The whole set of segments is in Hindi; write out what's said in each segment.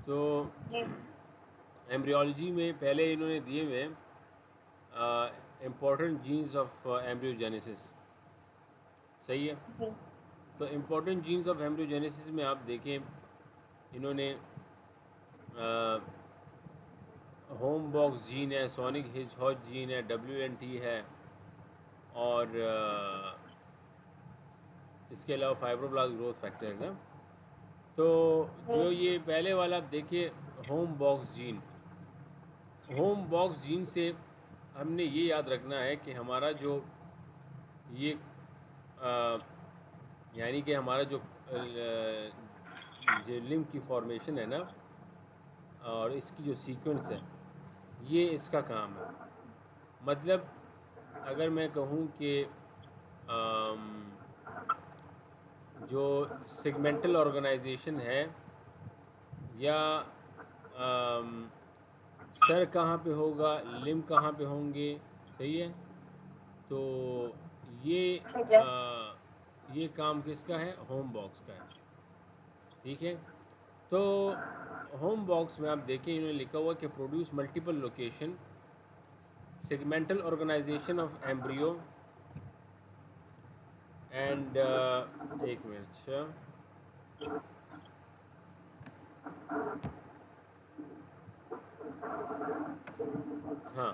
तो जी एम्ब्रियोलॉजी में पहले इन्होंने दिए हुए इम्पोर्टेंट जीन्स ऑफ एम्ब्रियोजेनेसिस। सही है। जी तो इम्पोर्टेंट जीन्स ऑफ एम्ब्रियोजेनेसिस में आप देखें, इन्होंने होम बॉक्स जीन है, सोनिक हिचहॉक जीन है, WNT है, और इसके अलावा फाइब्रोब्लास्ट ग्रोथ फैक्टर है ना। तो जी जो ये पहले वाला आप देखिए, home box gene, home box gene से हमने ये याद रखना है कि हमारा जो ये यानी कि हमारा जो लिम्ब की फॉर्मेशन है ना, और इसकी जो सीक्वेंस है, ये इसका काम है। मतलब अगर मैं कहूँ कि जो सेगमेंटल ऑर्गेनाइजेशन है, या सर कहाँ पे होगा, लिम्ब कहाँ पे होंगे, सही है। तो ये ठीक है। ये काम किसका है? होम बॉक्स का है। ठीक है। तो होम बॉक्स में आप देखें, इन्होंने लिखा हुआ कि produce multiple location, segmental organization of embryo and एक मिनट, अच्छा, हाँ,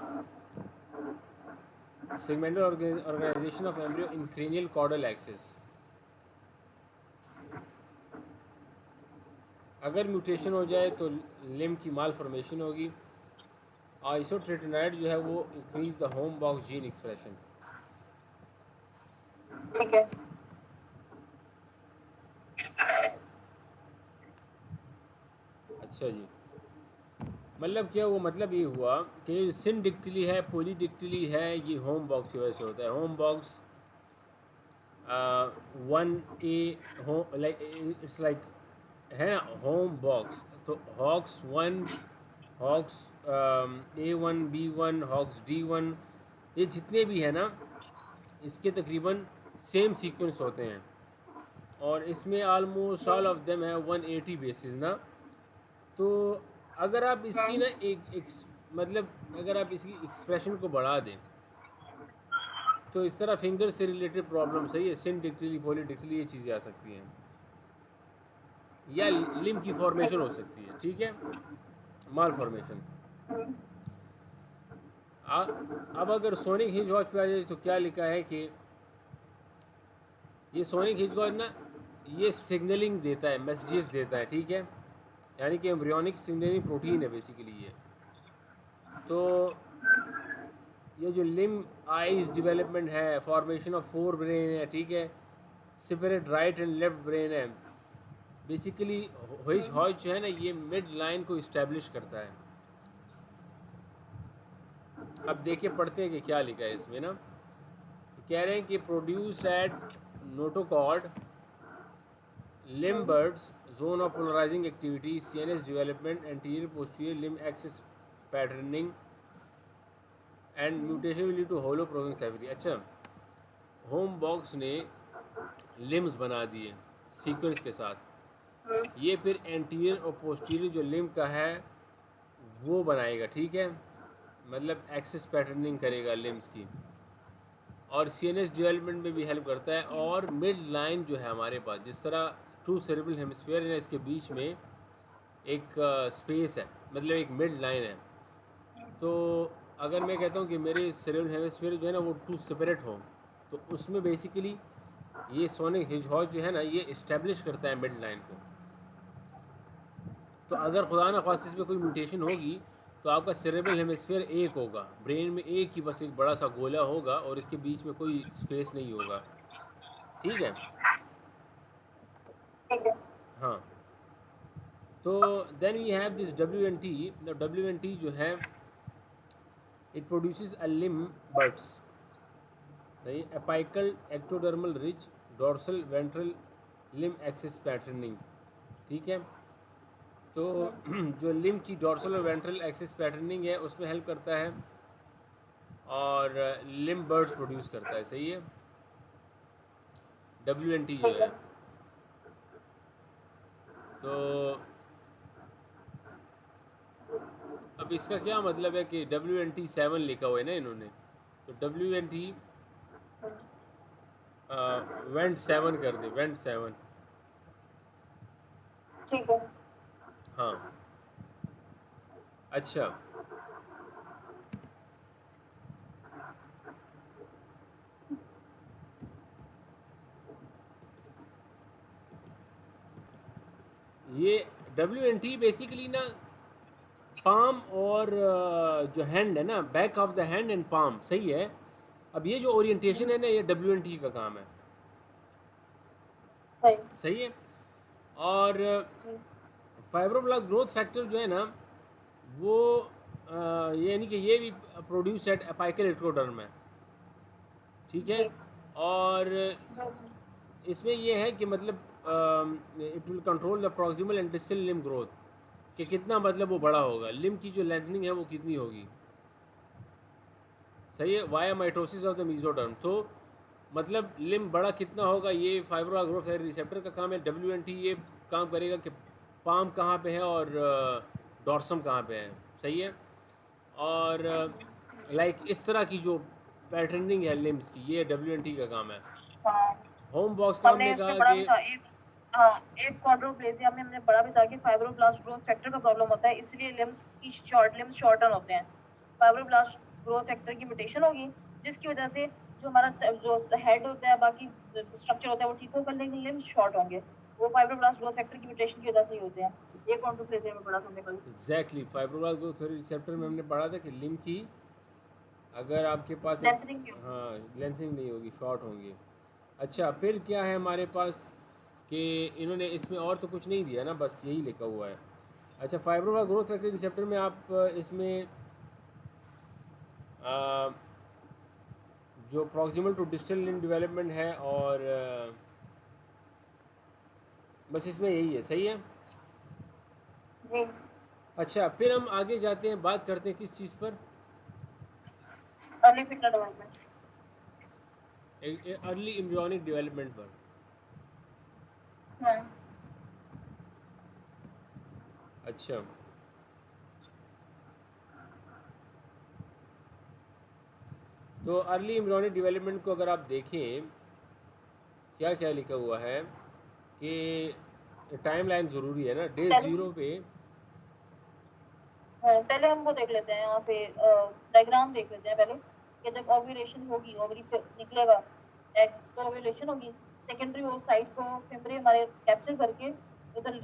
segmental organization of embryo in cranial caudal axis. अगर म्यूटेशन हो जाए तो लिम्ब की माल फॉर्मेशन होगी। आइसोट्रेटिनाइड जो है वो increase the home box gene expression. ठीक है। अच्छा जी, मतलब क्या हुआ? मतलब ये हुआ कि सिनडिक्टिली है, पॉलीडिक्टिली है, ये होम बॉक्स की वजह से होता है। होम बॉक्स 1A, हो लाइक इट्स लाइक, है ना, होम बॉक्स। तो Hox 1, Hox A1, B1, Hox D1, ये जितने भी है ना, इसके तकरीबन सेम सीक्वेंस होते हैं, और इसमें आलमोस्ट ऑल ऑफ देम है 180 बेसिस ना। तो अगर आप इसकी ना एक मतलब अगर आप इसकी एक्सप्रेशन को बढ़ा दें, तो इस तरह फिंगर से रिलेटेड प्रॉब्लम, सही है, सिनडिक्टिली, पॉलीडिक्टिली, ये चीज़ें आ सकती हैं, या लिम्ब की ठीक फॉर्मेशन हो है। सकती है। ठीक है, माल फॉर्मेशन। अब अगर सोनिक हिंज वॉच पे आ जाए तो क्या लिखा है कि ये सोनिक हिंज वॉच ना, ये सिग्नलिंग देता है, मैसेजेस देता है। ठीक है, यानी कि एम्ब्रियोनिक सिग्नलिंग प्रोटीन है बेसिकली ये। तो ये जो लिम्ब आइज डेवलपमेंट है, फॉर्मेशन ऑफ 4 ब्रेन है, ठीक है, separate right and left brain है, बेसिकली हिच हॉच जो है ना, ये मिड लाइन को इस्टेब्लिश करता है। अब देखिए, पढ़ते हैं कि क्या लिखा है इसमें ना। कह रहे हैं कि produce at notochord, limb buds, zone of polarizing activity, CNS development, anterior posterior limb axis patterning and mutation will lead to holoprosencephaly. अच्छा, होम बॉक्स ने लिम्स बना दिए सीक्वेंस के साथ, ये फिर एंटीरियर और पोस्टीरियर जो लिम्ब का है वो बनाएगा। ठीक है, मतलब एक्सिस पैटर्निंग करेगा लिम्स की, और CNS डेवलपमेंट में भी हेल्प करता है। और मिड लाइन जो है हमारे पास, जिस तरह टू सेरेब्रल हेमिस्फीयर है, इसके बीच में एक स्पेस है, मतलब एक मिड लाइन है। तो अगर मैं कहता हूँ कि मेरे सेरेब्रल हेमिस्फीयर जो है ना वो टू सेपरेट हो, तो उसमें बेसिकली ये सोनिक हिजहॉग जो है ना, ये इस्टेब्लिश करता है मिड लाइन को। तो अगर खुदा न खास्ता इसमें कोई म्यूटेशन होगी, तो आपका सेरेब्रल हेमिस्फीयर एक होगा, ब्रेन में एक ही बस एक बड़ा सा गोला होगा, और इसके बीच में कोई स्पेस नहीं होगा। ठीक है, ठीक है। हाँ। तो then we have this WNT। WNT जो है, it produces a limb buds, सही, apical ectodermal ridge dorsal ventral limb axis patterning. ठीक है, तो जो लिम्ब की डोर्सल और वेंट्रल एक्सिस पैटर्निंग है उसमें हेल्प करता है, और लिम्ब बर्ड्स प्रोड्यूस करता है। सही है, WNT जो ठीक है। है। तो इसका क्या मतलब है कि WNT7 लिखा हुआ है ना इन्होंने, तो WNT वेंट 7 कर दे, वेंट 7। ठीक है। हाँ। अच्छा, ये WNT बेसिकली ना पाम और जो हैंड है ना, back of the hand and palm, सही है। अब ये जो ओरिएंटेशन है ना, ये WNT का काम है, सही। सही है। और जी। फाइब्रोब्लास्ट ग्रोथ फैक्टर जो है ना, वो यानी कि ये भी प्रोड्यूस एट अपाइकल एट्रोडर्म है, ठीक है। जी। और जी। जी। इसमें ये है कि मतलब it will control the proximal and distal limb growth, कि कितना मतलब वो बड़ा होगा, लिम्ब की जो लेंथनिंग है वो कितनी होगी, सही है। Via mitosis of the mesoderm, तो मतलब लिम्ब बड़ा कितना होगा, ये फाइब्रोब्लास्ट ग्रोथ रिसेप्टर का काम है। WNT ये काम करेगा कि पाम कहाँ पे है और डॉर्सम कहाँ पे है, सही है। और लाइक इस तरह की जो पैटर्निंग है लिम्ब्स की, ये WNT का काम है। हाँ, होम बॉक्स का हमने हमने इसमें कहा पढ़ा कि भी था एक। हाँ, एक कॉन्ड्रोप्लेजिया में हमने पढ़ा भी था कि फाइब्रोब्लास्ट ग्रोथ फैक्टर का प्रॉब्लम होता है, इसलिए लिम्स शॉर्टन होते हैं। फाइब्रोब्लास्ट ग्रोथ फैक्टर की म्यूटेशन होगी, जिसकी वजह से जो हमारा जो हेड होता है, बाकी स्ट्रक्चर होता है वो ठीक होगा, लेकिन लिम्स शॉर्ट होंगे। वो फाइब्रोब्लास्ट ग्रोथ फैक्टर की म्यूटेशन की वजह से ही होते हैं। ये कॉन्ड्रोप्लेजिया में पढ़ा था हमने कल। एग्जैक्टली फाइब्रोब्लास्ट ग्रोथ रिसेप्टर में हमने पढ़ा था कि लिम्ब की अगर आपके पास एक, लेंथनिंग की होगी। हाँ, लेंथिंग नहीं होगी, शॉर्ट होंगे। अच्छा, फिर क्या है हमारे पास कि इन्होंने इसमें और तो कुछ नहीं दिया ना, बस यही लिखा हुआ है। अच्छा, फाइब्रोब्लास्ट ग्रोथ फैक्टर रिसेप्टर में आप इसमें आ, जो proximal to distal limb development है और बस इसमें यही है, सही है। जी। अच्छा, फिर हम आगे जाते हैं, बात करते हैं किस चीज़ पर, early fitter development. Early embryonic development पर। हाँ। अच्छा, तो अर्ली एम्ब्रियोनिक डेवलपमेंट को अगर आप देखें, क्या क्या लिखा हुआ है कि टाइम लाइन ज़रूरी है ना, डे पहले ज़ीरो पे। पहले हम वो देख लेते हैं, यहाँ पे डायग्राम देख लेते हैं पहले, कि जब ओव्यूलेशन होगी, ओवरी से निकलेगा एग, तो ओव्यूलेशन होगी। सेकेंडरी ओसाइट को फिम्बरे हमारे कैप्चर करके उधर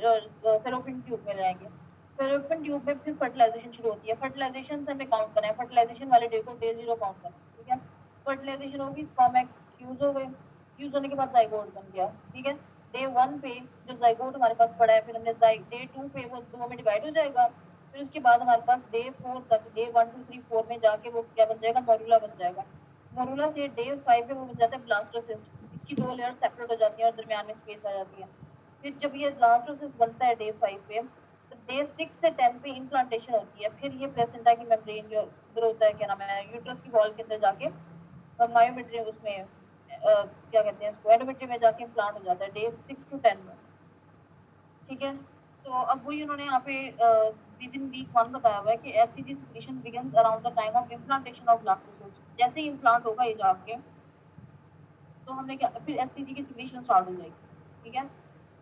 फेलोपियन ट्यूब में लाएंगे। फेलोपियन ट्यूब में फिर फर्टिलाइजेशन शुरू होती है। फर्टिलाइजेशन से हमें काउंट करना है, फर्टिलाइजेशन वाले डे को डे 0 काउंट करना है, ठीक है। फर्टिलाइजेशन होगी, स्पर्म एग फ्यूज हो गए, फ्यूज होने के बाद जाइगोट बन गया, ठीक है। डे 1 पे जो जाइगोट हमारे पास पड़ा है, फिर हमने डे 2 पे वो दो में डिवाइड हो जाएगा। फिर उसके बाद हमारे पास डे 4 तक, डे 1 2 3 4 में जाके वो क्या बन जाएगा, मोरुला बन जाएगा। मोरुला से डे 5 पे वो बन जाता है ब्लास्टोसिस्ट। इसकी दो लेयर सेपरेट हो जाती है और दरमियान में स्पेस आ जाती है। फिर जब ये ब्लास्टोसिस्ट बनता है डे 5 पे, तो डे 6 से 10 पे इम्प्लांटेशन होती है। फिर ये प्लेसेंटा की मेम्ब्रेन जो उधर होता है, क्या नाम है, यूट्रस की वॉल के अंदर जाके मायोमेट्री उसमें क्या कहते हैं इसको, एंडोमेट्री में जाके इम्प्लांट हो जाता है डे 6 to 10 में, ठीक है। तो अब वही उन्होंने यहाँ पे विद इन वीक 1 बताया हुआ है कि HCG secretion begins around the time of implantation of blastocyst. जैसे ही इम्प्लांट होगा ये जाके, तो हमने क्या, फिर एचसीजी की सिक्रीशन स्टार्ट हो जाएगी, ठीक है।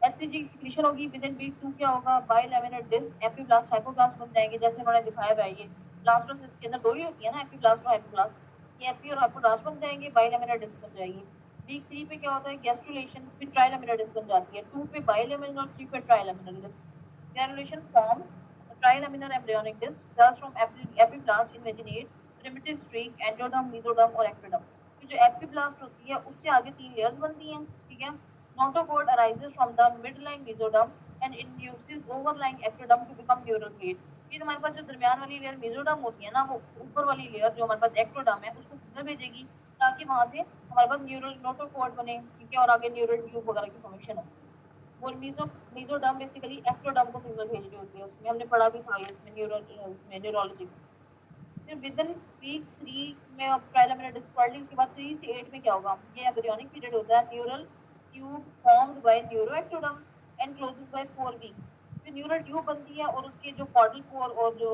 एचसीजी की सिक्रीशन होगी विद इन वीक 2, क्या होगा, बाइलेमिनर डिस्क एपिब्लास्ट हाइपोब्लास्ट बन जाएंगे, जैसे उन्होंने दिखाया हुआ है। ये ब्लास्टोसिस्ट के अंदर दो ही होती है ना, एपिब्लास्ट और हाइपोब्लास्ट। ये एपी और हाइपोब्लास्ट बन जाएंगे, बाइलेमिनर डिस्क बन जाएगी। वीक 3 पे क्या होता है, गैस्ट्रुलेशन, फिर ट्राइलेमिनर डिस्क बन जाती है। 2 पे बाइलेमिनर और 3 पे ट्राइलेमिनर disc. Granulation forms a trilaminar embryonic disc. Cells from epiblast invaginate primitive streak, endoderm, mesoderm और ectoderm. तो जो एपिब्लास्ट होती है उससे आगे 3 लेयर्स बनती हैं, ठीक है। Notochord arises from the midline mesoderm and induces overlying ectoderm to become neural plate. फिर हमारे पास जो दरमियान वाली लेयर मेसोडर्म होती है ना, वो ऊपर वाली लेयर जो हमारे पास एक्टोडर्म है उसको सिग्नल भेजेगी, ताकि वहां से हमारे पास न्यूरल नोटोकॉर्ड बने, ठीक है, और आगे न्यूरल ट्यूब वगैरह की फॉर्मेशन हो। वो मीजोडर्म बेसिकली एक्टोडर्म को सिग्नल भेज रही होती है, उसमें हमने पढ़ा भी था ये, इसमें न्यूरोलॉजी में। फिर विद इन वीक 3 में अब ट्राइलेमिनर डिस्क पढ़ ली। उसके बाद 3 से 8 में क्या होगा, ये एम्ब्रियोनिक पीरियड होता है। Neural tube formed by neuroectoderm and closes by 4 week. फिर न्यूरल ट्यूब बनती है और उसके जो कॉर्डल कोर और जो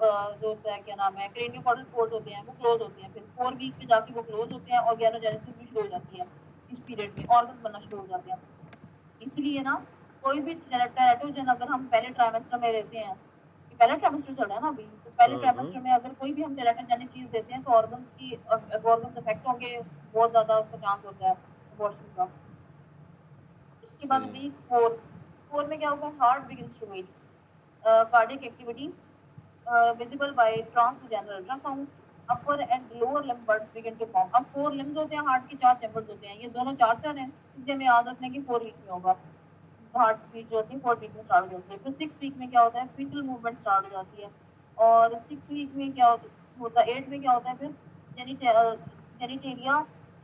जो होता है क्या नाम है क्रेनियोकॉर्डल पोर्ट होते हैं वो क्लोज होते हैं, फिर 4 वीक में जाके वो क्लोज होते हैं और ऑर्गेनोजेनेसिस भी शुरू हो जाती है। इस पीरियड में ऑर्गन बनना शुरू हो जाते हैं। इसलिए ना कोई भी टेराटोजन अगर हम पहले ट्राइमेस्टर में लेते हैं, कि पहले ट्राइमेस्टर चल रहा है ना अभी, तो पहले हाँ हाँ ट्राइमेस्टर में अगर कोई भी हम टेराटोजेनिक चीज देते हैं तो ऑर्गन्स अफेक्ट होंगे, बहुत ज्यादा उसका चांस होता है अबॉर्शन का। उसके बाद सही है। वीक 4, 4 में क्या होगा, heart begins to beat, cardiac activity visible by transvaginal ultrasound, upper and lower limb buds begin to form। अब 4 limbs होते हैं, हार्ट के 4 चैम्बर्स होते हैं, ये दोनों 4 हैं, इसलिए हमें याद रखना है कि 4 वीक में होगा हार्ट बीट जो होती है, 4 वीक में स्टार्ट हो जाती है। फिर 6 वीक में क्या होता है, फीटल मूवमेंट स्टार्ट हो जाती है। और 6 वीक में क्या होता है, 8 में क्या होता है फिर, जेनिटेलिया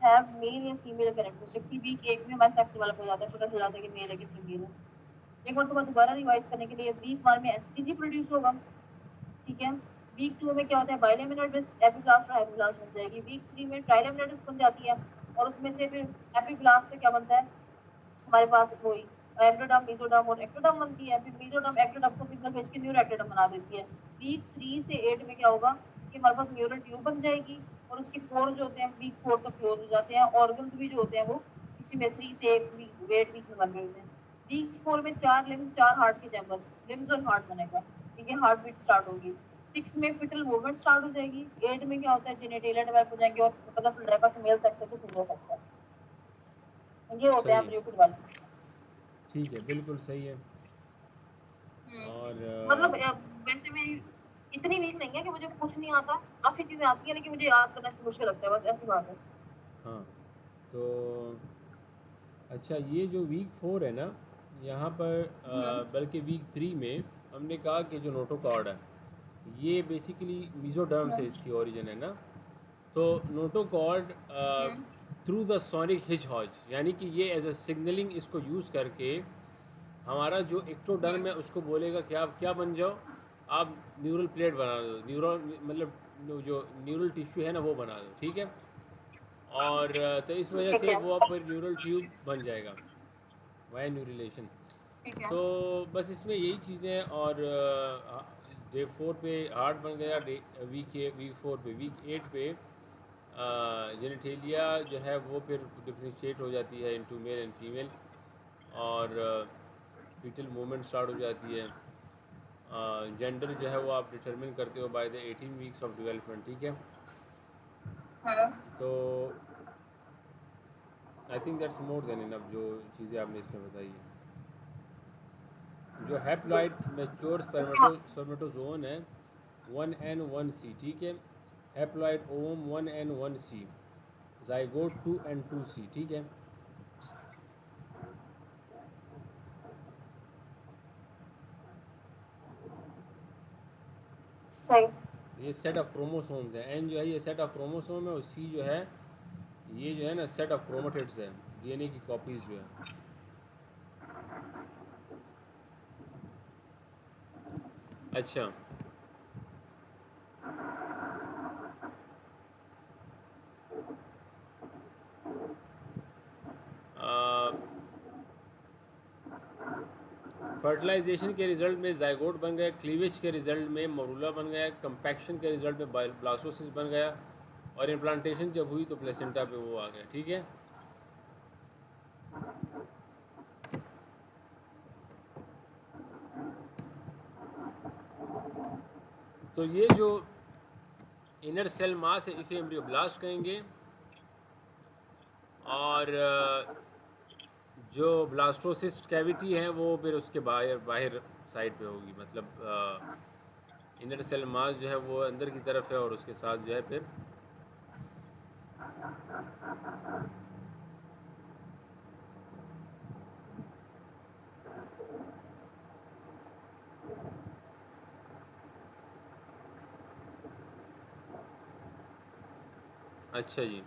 हैव मेल या फीमेल कैरेक्टरिस्टिक। फिर वीक 1 में हमारा सेक्स डेवलप हो जाता है, पता चल जाता है कि मेल है कि फीमेल है। एक बार तो मैं दोबारा रिवाइज करने के लिए, वीक 1 में एचसीजी प्रोड्यूस होगा, ठीक है। वीक 2 में क्या होता है, बाइलेमिनर डिस्क एपिब्लास्ट और हाइपोब्लास्ट बन जाएगी। वीक 3 में ट्राइलेमिनर डिस्क बन जाती है, और उसमें से फिर एपिब्लास्ट से क्या बनता है, हमारे पास वही एंडोडर्म, मेसोडर्म और एक्टोडर्म बनती है। फिर मेसोडर्म एक्टोडर्म को सिग्नल भेज के न्यूरो एक्टोडर्म बना देती है। वीक 3 से 8 में क्या होगा कि हमारे पास न्यूरल ट्यूब बन जाएगी, और उसके पोर जो होते हैं वीक 4 तक क्लोज हो जाते हैं। ऑर्गन्स भी जो होते हैं वो इसी में 3 से 8 वीक में बन रहे होते हैं। वीक 4 में 4 लिम्स, 4 हार्ट के चैम्बर्स, लिम्स और हार्ट बनेगा, ठीक है, हार्ट बीट स्टार्ट होगी। 6 में फिटल मूवमेंट स्टार्ट हो जाएगी। 8 में क्या होता है, जेनिटेलिया डेवलप हो जाएंगे और पता चल जाएगा कि मेल सेक्स है कि फीमेल सेक्स है। ये होते हैं सही है। एम्ब्रियो के डेवलपमेंट। ठीक है, बिल्कुल सही है। और मतलब वैसे मैं इतनी वीक नहीं है कि मुझे कुछ नहीं आता, काफी चीजें आती हैं लेकिन मुझे याद करना मुश्किल लगता है, बस ऐसी बात है। हाँ, तो अच्छा, ये जो वीक 4 है ना, यहाँ पर हम्म बल्कि वीक 3 में हमने कहा कि जो नोटोकॉर्ड है, ये बेसिकली मीजोडर्म से हम्म इसकी ओरिजिन है ना। तो notochord hmm through the sonic हिच हॉज, यानी कि ये एज अ सिग्नलिंग इसको यूज़ करके हमारा जो एक्टोडर्म है उसको बोलेगा कि आप क्या बन जाओ, आप न्यूरल प्लेट बना दो, न्यूरल मतलब जो न्यूरल टिश्यू है ना वो बना दो, ठीक है। और तो इस वजह ठीक से है, वो अब न्यूरल ट्यूब बन जाएगा, वाया न्यूरिलेशन। ठीक है। तो बस इसमें यही चीज़ें हैं। और डे 4 पे हार्ट बन गया, वीक 4 पे, वीक 8 पे जेनेटेलिया जो है वो फिर डिफ्रेंशिएट हो जाती है इनटू मेल एंड फीमेल, और फीटल मूवमेंट स्टार्ट हो जाती है। जेंडर जो है वो आप डिटरमिन करते हो by the 18 weeks of development, ठीक है। हम्म तो I think that's more than enough जो चीज़ें आपने इसमें बताई है। जो जी। हैप्लॉइड मैच्योर उसके बाद स्पर्मेटोजोन है 1N1C, ठीक है। हैप्लॉइड ओम 1N1C, जाइगोट 2N2C, ठीक है। सही। ये सेट ऑफ क्रोमोसोम्स है। एन जो है ये सेट ऑफ क्रोमोसोम है, और सी जो है ये जो है ना सेट ऑफ क्रोमेटिड्स है, डीएनए की कॉपीज जो है। अच्छा, फर्टिलाइजेशन के रिजल्ट में जाइगोट बन गया, क्लीवेज के रिजल्ट में मरूला बन गया, कंपैक्शन के रिजल्ट में ब्लास्टोसिस बन गया, और इम्प्लांटेशन जब हुई तो प्लेसेंटा पे वो आ गया, ठीक है। तो ये जो इनर सेल मास है इसे एम्ब्रियोब्लास्ट कहेंगे, और जो ब्लास्टोसिस्ट कैविटी है वो फिर उसके बाहर बाहर साइड पे होगी, मतलब इनर सेल मास जो है वो अंदर की तरफ है, और उसके साथ जो है फिर अच्छा जी।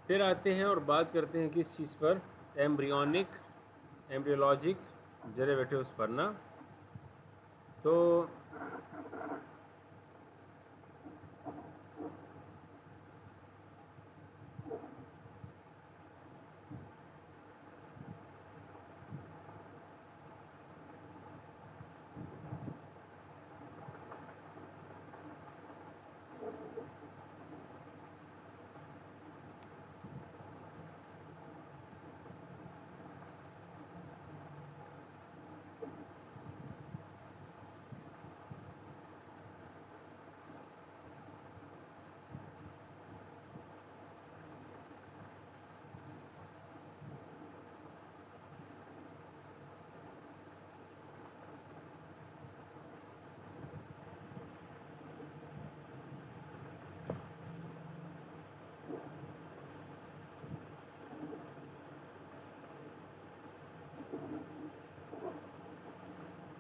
फिर आते हैं और बात करते हैं किस चीज़ पर, एम्ब्रियोनिक एम्ब्रियोलॉजिक डेरिवेटिव्स पर ना। तो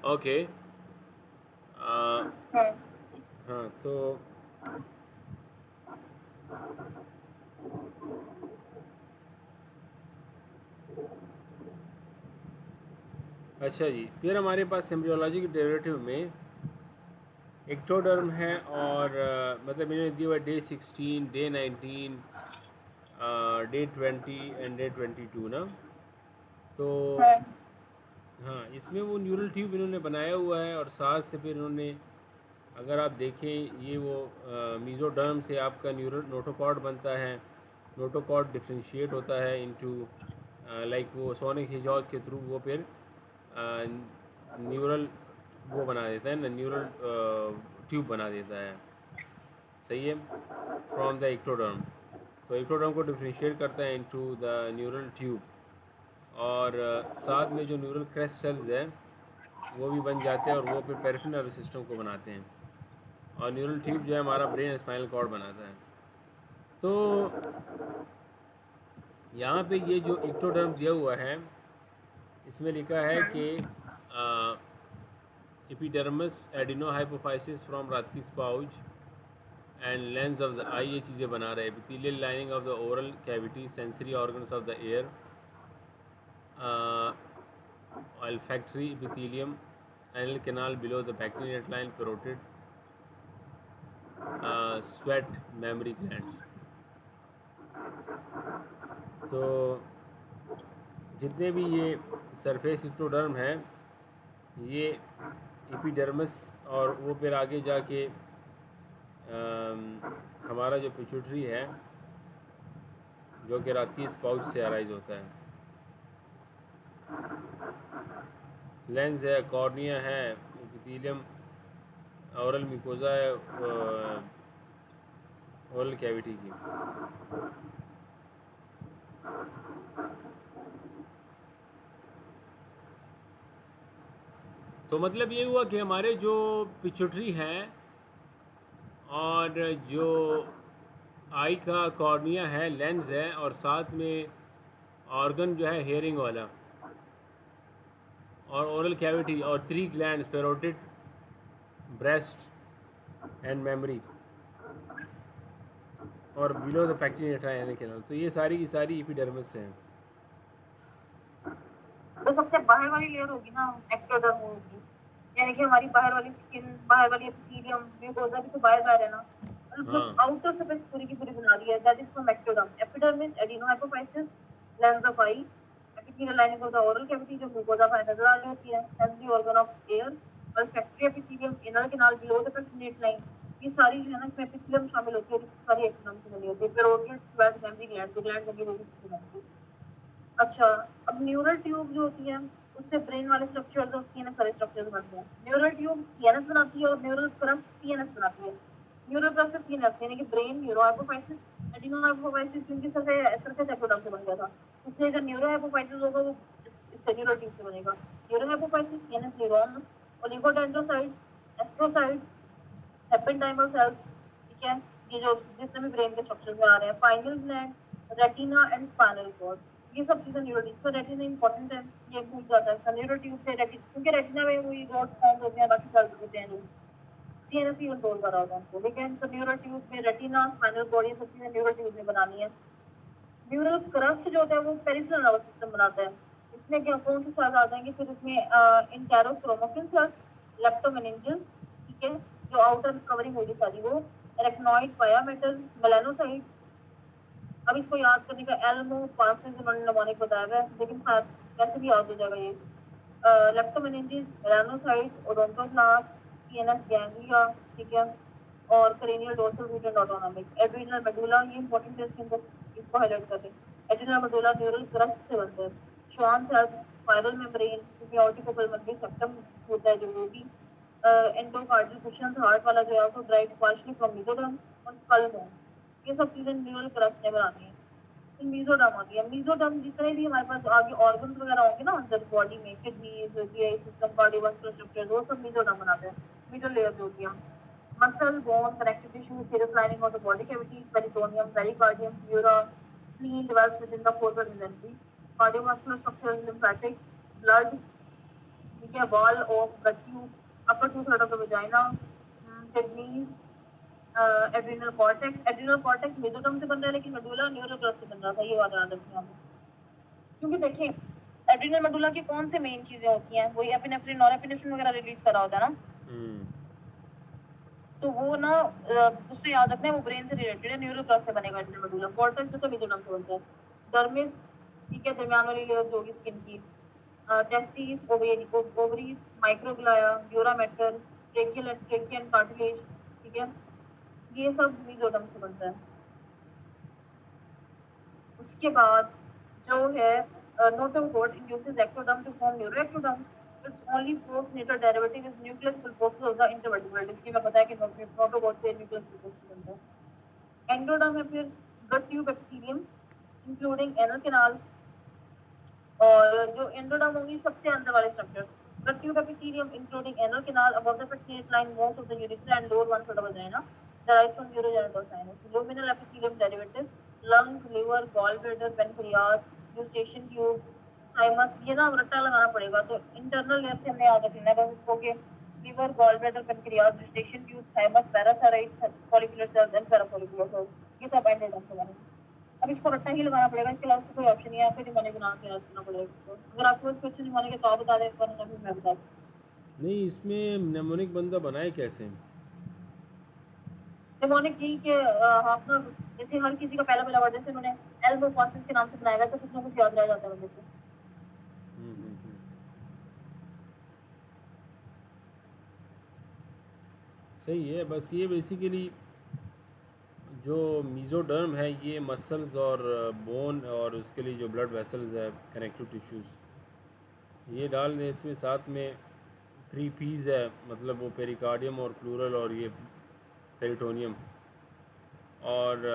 ओके। हम्म। हाँ तो अच्छा जी, फिर हमारे पास एम्ब्रियोलॉजी के डेरिवेटिव में एक्टोडर्म है, और मतलब इन्होंने दिया हुआ day 16, day 19, day 20 and day 22 ना। तो हम्म। हाँ, इसमें वो न्यूरल ट्यूब इन्होंने बनाया हुआ है, और साथ से फिर इन्होंने, अगर आप देखें, ये वो मीज़ोडर्म से आपका न्यूरल नोटोकॉर्ड बनता है। नोटोकॉर्ड डिफ्रेंशिएट होता है इनटू, लाइक वो सोनिक हिजॉज के थ्रू वो फिर न्यूरल वो बना देता है ना, न्यूरल ट्यूब बना देता है। सही है, फ्रॉम द एक्टोडर्म। तो एक्टोडर्म को डिफ्रेंशिएट करता है इनटू द न्यूरल ट्यूब, और साथ में जो न्यूरल क्रेस्ट सेल्स है वो भी बन जाते हैं, और वो फिर पेरिफेरल नर्वस सिस्टम को बनाते हैं, और न्यूरल ट्यूब जो है हमारा ब्रेन स्पाइनल कॉर्ड बनाता है। तो यहाँ पे ये जो एक्टोडर्म दिया हुआ है, इसमें लिखा है कि epidermis adenohypophysis from Rathke's pouch and lens of the eye, ये चीज़ें बना रहे हैं। Epithelial lining of the oral cavity, sensory organs of the ear, olfactory epithelium, anal canal below the bacterial line, parotid, sweat, mammary glands। तो जितने भी ये सरफेस एक्टोडर्म है, ये एपिडर्मिस, और वो फिर आगे जाके हमारा जो पिट्यूटरी है, जो कि रात की स्पाउच से अराइज होता है। लेंस है, कॉर्निया है, एपिथेलियम, ओरल मिकोजा है, ओरल कैविटी की। तो मतलब ये हुआ कि हमारे जो पिट्यूटरी हैं, और जो आई का कॉर्निया है, लेंस है, और साथ में ऑर्गन जो है हेयरिंग वाला, और ओरल कैविटी, और 3 glands, parotid, breast and memory, और बिलो द पैक्टिन यानी कैनाल। तो ये सारी की सारी एपिडर्मिस हैं। तो सबसे बाहर वाली लेयर होगी ना एक्टोडर्म होगी, यानी कि हमारी बाहर वाली स्किन, बाहर वाली एपिथेलियम, म्यूकोसा भी तो बाहर है ना, मतलब हाँ आउटर सरफेस पूरी की पूरी बना रही है। That is from ectoderm. Epidermis adenohypophysis, lens of eye, epithelial lining of the oral cavity जो म्यूकोसा बाहर नजर आ रही होती है, sensory organ of ear, olfactory epithelium, inner canal below the pectinate line। ये सारी जो है ना, इसमें एपिथेलियम शामिल होती है, और सारी एक्टोडर्म से बनी होती है। पेरोटिड, स्वेट, मेमोरी ग्लैंड, जो ग्लैंड बनी होगी इससे बनती है। अच्छा, अब न्यूरल ट्यूब जो होती है, उससे ब्रेन वाले स्ट्रक्चर्स और सीएनएस वाले स्ट्रक्चर्स बनते हैं। न्यूरल ट्यूब सीएनएस बनाती है, और न्यूरल क्रस्ट पीएनएस बनाती है। न्यूरल क्रस्ट सीएनएस यानी कि ब्रेन, न्यूरोहाइपोफाइसिस, एडिनोहाइपोफाइसिस, क्योंकि सरफेस एक्टोडर्म से बन गया था, इसलिए जो न्यूरोहाइपोफाइसिस होगा वो इससे न्यूरल ट्यूब से बनेगा। Neurohypophysis, CNS neurons, oligodendrocytes, astrocytes, ependymal sales, ठीक है, ये जो जितने भी ब्रेन के स्ट्रक्चर्स में आ रहे हैं, pineal gland, retina and spinal cord, ये सब चीजें न्यूरल ट्यूब। इसका रेटिना इंपॉर्टेंट है, ये भूल जाता है। इसका न्यूरल ट्यूब से रेटिना, क्योंकि रेटिना में वही रोड्स फॉर्म होते हैं, बाकी सेल्स होते हैं जो सीएनएस ही कंट्रोल कर रहा होता है उनको। लेकिन तो न्यूरल ट्यूब में रेटिना, स्पाइनल कॉर्ड, ये सब चीजें न्यूरल ट्यूब में बनानी है। न्यूरल क्रस्ट जो होता है वो पेरिफेरल नर्वस सिस्टम बनाता है। इसमें क्या कौन से सेल्स आ जाएंगे फिर इसमें, इंटेरोक्रोमोफिन सेल्स, लेप्टोमेनिंजेस, ठीक है, जो आउटर कवरिंग होगी सारी वो, एरेक्नोइड पायामेटल, मेलानोसाइट्स। अब इसको याद करने का एल्मो पासिस उन्होंने नमोनिक बताया है, लेकिन हाँ वैसे भी याद हो जाएगा ये। Leptomeninges, melanocytes, odontoblast, CNS ganglia, ठीक है, और cranial dorsal root and autonomic, adrenal medulla, ये इंपॉर्टेंट है इसके अंदर, इसको हाईलाइट कर दें। एड्रिनल मेडुला न्यूरल क्रस्ट से बनता है। श्वान सेल्स, स्पाइरल मेम्ब्रेन, क्योंकि ऑर्टिको पल्मोनरी सेप्टम होता है जो वो भी, एंडोकार्डियल कुशन्स, हार्ट वाला जो है वो ड्राइव पार्शली फ्रॉम मेसोडर्म, और स्कल बोन्स, ये सब चीजें न्यूरल क्रस्ट ने बनानी है। फिर मीजोडर्म आ गया। मीजोडर्म जितने भी हमारे पास आगे ऑर्गन्स वगैरह होंगे ना अंदर बॉडी में, kidneys, GI system, cardiovascular structure, वो सब मीजोडर्म बनाते हैं। मिडल लेयर जो होती है, muscle, bone, connective tissue, serous lining of the body cavities, peritoneum, pericardium, pleura, spleen develops within the foregut mesentery, cardiovascular structures, lymphatics, blood, ठीक है, wall of gut tube, upper two third of the vagina, kidneys, adrenal cortex. Adrenal cortex mesoderm से बन रहा है लेकिन मेडुला न्यूरोक्रस से बन रहा था, ये बात याद रखना है। क्योंकि देखिए एड्रिनल मेडुला की कौन से मेन चीजें होती हैं, वही एपिनेफ्रिन और एपिनेफ्रिन वगैरह रिलीज करा होता है ना, तो वो ना उससे याद रखना है, वो ब्रेन से रिलेटेड है, न्यूरोक्रस से बनेगा एड्रिनल मेडुला। कॉर्टेक्स तो मेसोडर्म से बनता है। डर्मिस, ठीक है, दरमियान वाली लेयर जो होगी स्किन की, testis, ovaries, microglia, dura mater, tracheal and cartilage, ठीक है, ये सब मेसोडर्म से बनता है। उसके बाद जो है notochord induces ectoderm to form neuroectoderm. Its only postnatal derivative is nucleus pulposus of the intervertebral disc. मैं पता है कि नोटोकॉर्ड से न्यूक्लियस पल्पोसस बनता है। एंडोडर्म है फिर gut tube epithelium including anal canal, और जो एंडोडर्म होगी सबसे अंदर वाले structure, gut tube epithelium including anal canal above the pituitary line, most of the urethra and lower one third of vagina derived from urogenital sinus. Luminal epithelium derivatives, lungs, liver, gallbladder, pancreas, eustachian tube, thymus, ये ना रट्टा लगाना पड़ेगा, तो इंटरनल लेयर से हमने याद रखना है बस इसको कि liver, gallbladder, pancreas, eustachian tube, thymus, parathyroid, follicular cells and parafollicular cells, ये सब एंडोडर्म से बने। अब इसको रट्टा ही लगाना पड़ेगा, इसके अलावा कोई ऑप्शन नहीं है, आपको निमोनिक बना के याद करना पड़ेगा। अगर आपको इसको अच्छे निमोनिक है तो आप बता दें, वरना फिर मैं बता दूँ। नहीं, इसमें नेमोनिक बंदा बनाए कैसे? निमोनिक यही कि आप ना जैसे हर किसी का पहला वर्ड जैसे उन्होंने एल्बोफासिस के नाम से बनाया हुआ है, तो कुछ ना कुछ याद रह जाता है बंदे को। सही है। बस ये बेसिकली जो मीज़ोडर्म है ये मसल्स और बोन और उसके लिए जो ब्लड वेसल्स है, कनेक्टिव टिश्यूज़, ये डाल दें इसमें। साथ में 3 पीस है, मतलब वो पेरिकार्डियम और प्लूरल और ये पेरिटोनियम। और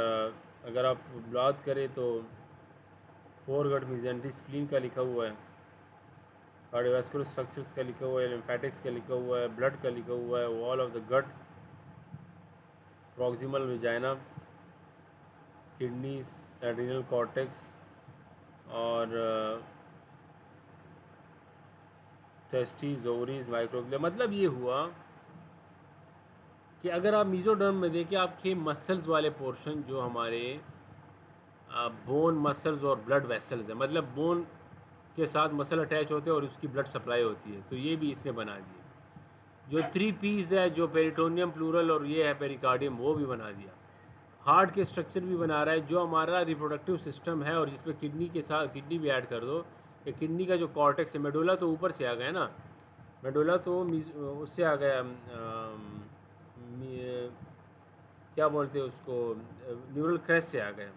अगर आप बात करें तो फोरगट मिजेंट्री स्प्लीन का लिखा हुआ है, कार्डियोवास्कुलर स्ट्रक्चर्स का लिखा हुआ है, लिम्फेटिक्स का लिखा हुआ है, ब्लड का लिखा हुआ है, wall of the gut, proximal vagina, kidneys, adrenal cortex और टेस्टिस, ओवरीज, माइक्रोग्लिया। मतलब ये हुआ कि अगर आप मीज़ोडर्म में देखें, आपके मसल्स वाले पोर्शन जो हमारे बोन, मसल्स और ब्लड वेसल्स है, मतलब बोन के साथ मसल अटैच होते हैं और उसकी ब्लड सप्लाई होती है, तो ये भी इसने बना दिया। जो 3 पीस है, जो पेरिटोनियम, प्लूरल और ये है पेरिकार्डियम, वो भी बना दिया। हार्ट के स्ट्रक्चर भी बना रहा है, जो हमारा रिप्रोडक्टिव सिस्टम है, और जिसमें किडनी के साथ किडनी भी ऐड कर दो, कि किडनी का जो कॉर्टेक्स है, मेडुला तो ऊपर से आ गया ना, मेडुला तो उससे आ गया, क्या बोलते हैं उसको, न्यूरल क्रेस्ट से आ गया।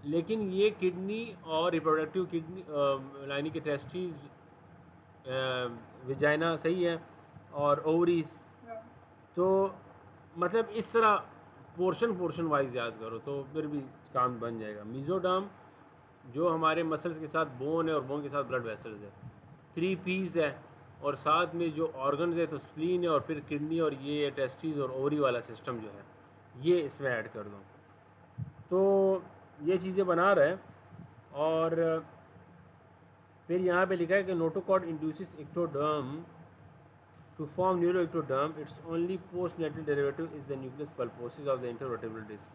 लेकिन ये किडनी और रिप्रोडक्टिव किडनी यानी कि टेस्टिस, विजाइना सही है, और ओवरीज, तो मतलब इस तरह पोर्शन वाइज याद करो तो फिर भी काम बन जाएगा। मीज़ोडर्म जो हमारे मसल्स के साथ बोन है और बोन के साथ ब्लड वेसल्स है, 3 पीस है, और साथ में जो ऑर्गन्स है तो स्प्लीन है, और फिर किडनी और ये टेस्टिस और ओवरी वाला सिस्टम जो है ये इसमें ऐड कर दो, तो ये चीज़ें बना रहा है। और फिर यहाँ पे लिखा है कि notochord induces ectoderm to form neuroectoderm. Its only postnatal derivative is the nucleus pulposus of the intervertebral disc.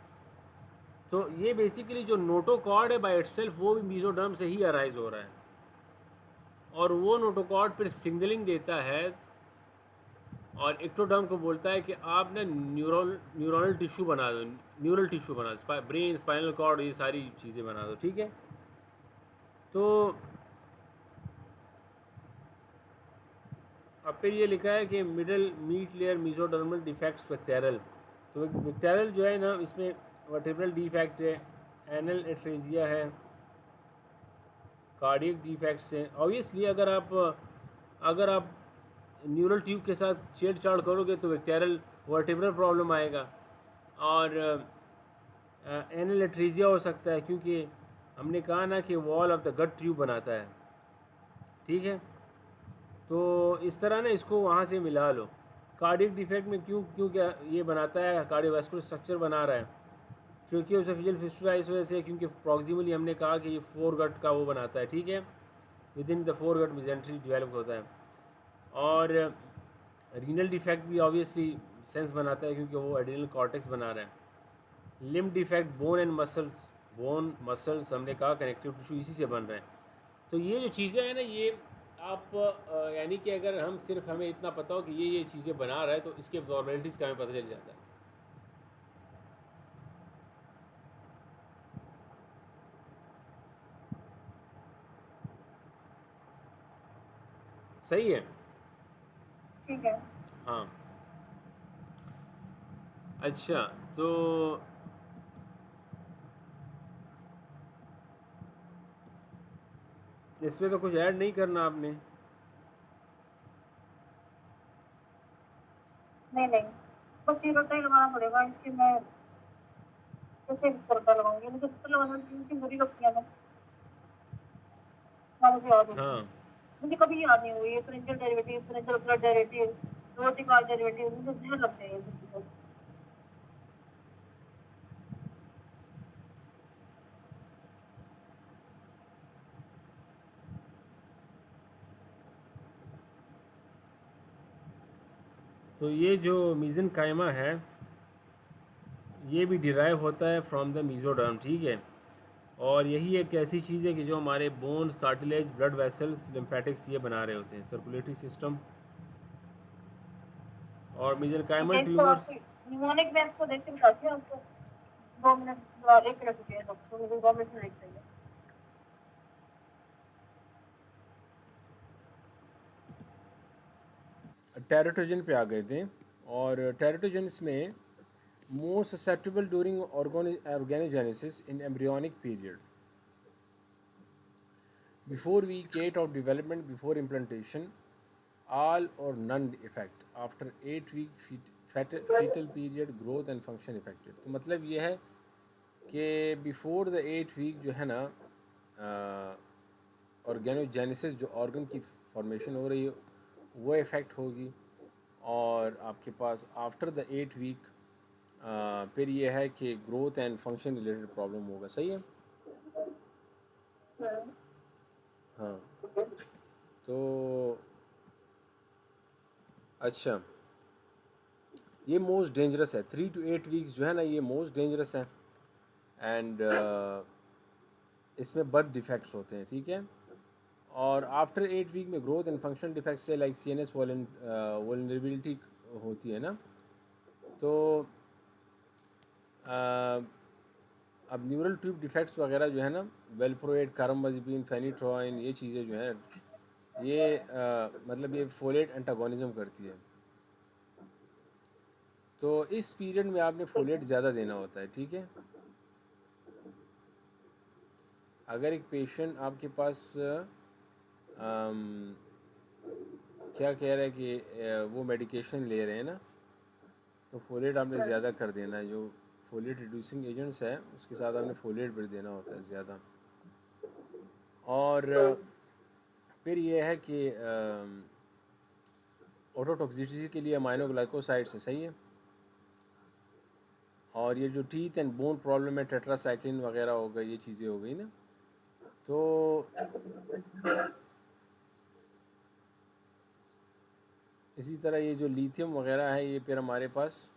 तो ये बेसिकली जो नोटोकॉर्ड है बाय इटसेल्फ वो भी मीज़ोडर्म से ही अराइज हो रहा है, और वो नोटोकॉर्ड फिर सिग्नलिंग देता है और एक्टोडर्म को बोलता है कि आप ना न्यूरल टिश्यू बना दो, न्यूरल टिश्यू बना दो, ब्रेन, स्पाइनल कॉर्ड, ये सारी चीज़ें बना दो, ठीक है। तो अब फिर ये लिखा है कि middle mid layer mesodermal defects VACTERL. तो वेक्टेरल जो है ना, इसमें वर्टेब्रल डिफेक्ट है, एनल एट्रेजिया है, कार्डियक डिफेक्ट्स हैं। ऑब्वियसली अगर आप न्यूरल ट्यूब के साथ छेड़छाड़ करोगे तो वेक्टेरल वर्टेब्रल प्रॉब्लम आएगा, और एनल एट्रेजिया हो सकता है, क्योंकि हमने कहा ना कि wall of the gut tube बनाता है, ठीक है। तो इस तरह ना इसको वहाँ से मिला लो। कार्डियक डिफेक्ट में क्यों क्या ये बनाता है, कार्डियोवास्कुलर स्ट्रक्चर बना रहा है, क्योंकि उसफिशियल फिस्टुला इस वजह से, क्योंकि प्रॉक्सिमली हमने कहा कि ये 4 गट का वो बनाता है, ठीक है। With in the foregut mesentery develop होता है। और रीनल डिफेक्ट भी ऑब्वियसली सेंस बनाता है क्योंकि वो एड्रिनल कॉर्टेक्स बना रहा है। Limb defect bone and muscles, bone muscles हमने कहा कनेक्टिव टिश्यू इसी से बन रहे हैं। तो ये जो चीज़ें हैं ना, ये आप यानी कि अगर हम सिर्फ हमें इतना पता हो कि ये चीज़ें बना रहा है तो इसके नॉर्मेलिटीज़ का हमें पता चल जाता है। सही है। ठीक है। हाँ, अच्छा, तो इसमें तो कुछ ऐड नहीं करना आपने। नहीं नहीं, बस ये पता ही लगाना पड़ेगा इसकी। मैं कैसे इसका पता लगाऊंगी? मुझे पता लगाना चाहिए कि बुरी लगती है ना, मुझे याद होती है। हाँ, मुझे कभी याद नहीं हुई ये फ्रेंचल डेरिवेटिव, फ्रेंचल ब्लड डेरिवेटिव, रोटिकॉल डेरिवेटिव, मुझे जहर लगते हैं ये सब के सब। तो ये जो मीज़न कायमा है ये भी डिराइव होता है फ्रॉम द मीज़ोडर्म, ठीक है। और यही एक ऐसी चीज़ है कि जो हमारे bones, cartilage, blood vessels, lymphatics ये बना रहे होते हैं, सर्कुलेटरी सिस्टम और ठीक मीजनकाइमल है, इसको ट्यूमर्स। आपको निमोनिक मैं इसको देख के बताती हूँ आपको। 2 मिनट, 1 मिनट रुकिए, डॉक्टर, मुझे 2 मिनट में देख चाहिए। टेराटोजन पे आ गए थे, और टेराटोजन्स में more susceptible during organogenesis in embryonic period before week 8 of development before implantation, all or none effect after 8 week fetal period growth and function affected। तो मतलब ये है कि बिफोर द 8 वीक जो है ना ऑर्गेनोजेनेसिस, जो ऑर्गन की फॉर्मेशन हो रही है वो इफ़ेक्ट होगी। और आपके पास आफ्टर द 8 वीक फिर ये है कि growth and function related problem होगा। सही है। हाँ, तो अच्छा, ये मोस्ट डेंजरस है। 3 to 8 वीक्स जो है ना ये मोस्ट डेंजरस है। एंड इसमें बर्थ डिफेक्ट्स होते हैं, ठीक है। और आफ्टर 8 वीक में ग्रोथ एंड फंक्शन डिफेक्ट्स से लाइक CNS वल्नरेबिलिटी होती है ना। तो अब न्यूरल ट्यूब डिफेक्ट्स वगैरह जो है ना, वेलप्रोएट, कार्बामazepine, फेनिट्रोइन, ये चीज़ें जो हैं ये मतलब ये फोलेट एंटागोनिज्म करती है। तो इस पीरियड में आपने ठीक फोलेट है। ज़्यादा देना होता है, ठीक है। अगर एक पेशेंट आपके पास क्या कह रहा है कि वो मेडिकेशन ले रहे हैं ना, तो फोलेट आपने ज़्यादा कर देना है। जो फोलेट रिड्यूसिंग एजेंट्स है उसके साथ आपने फोलेट भी देना होता है ज़्यादा। और फिर ये है कि ऑटोटॉक्सिसिटी के लिए अमाइनो ग्लाइकोसाइड्स है। सही है। और ये जो टीथ एंड बोन प्रॉब्लम है, टेट्रासाइक्लिन वगैरह हो गई, ये चीज़ें हो गई ना। तो इसी तरह ये जो लिथियम वगैरह है ये फिर हमारे पास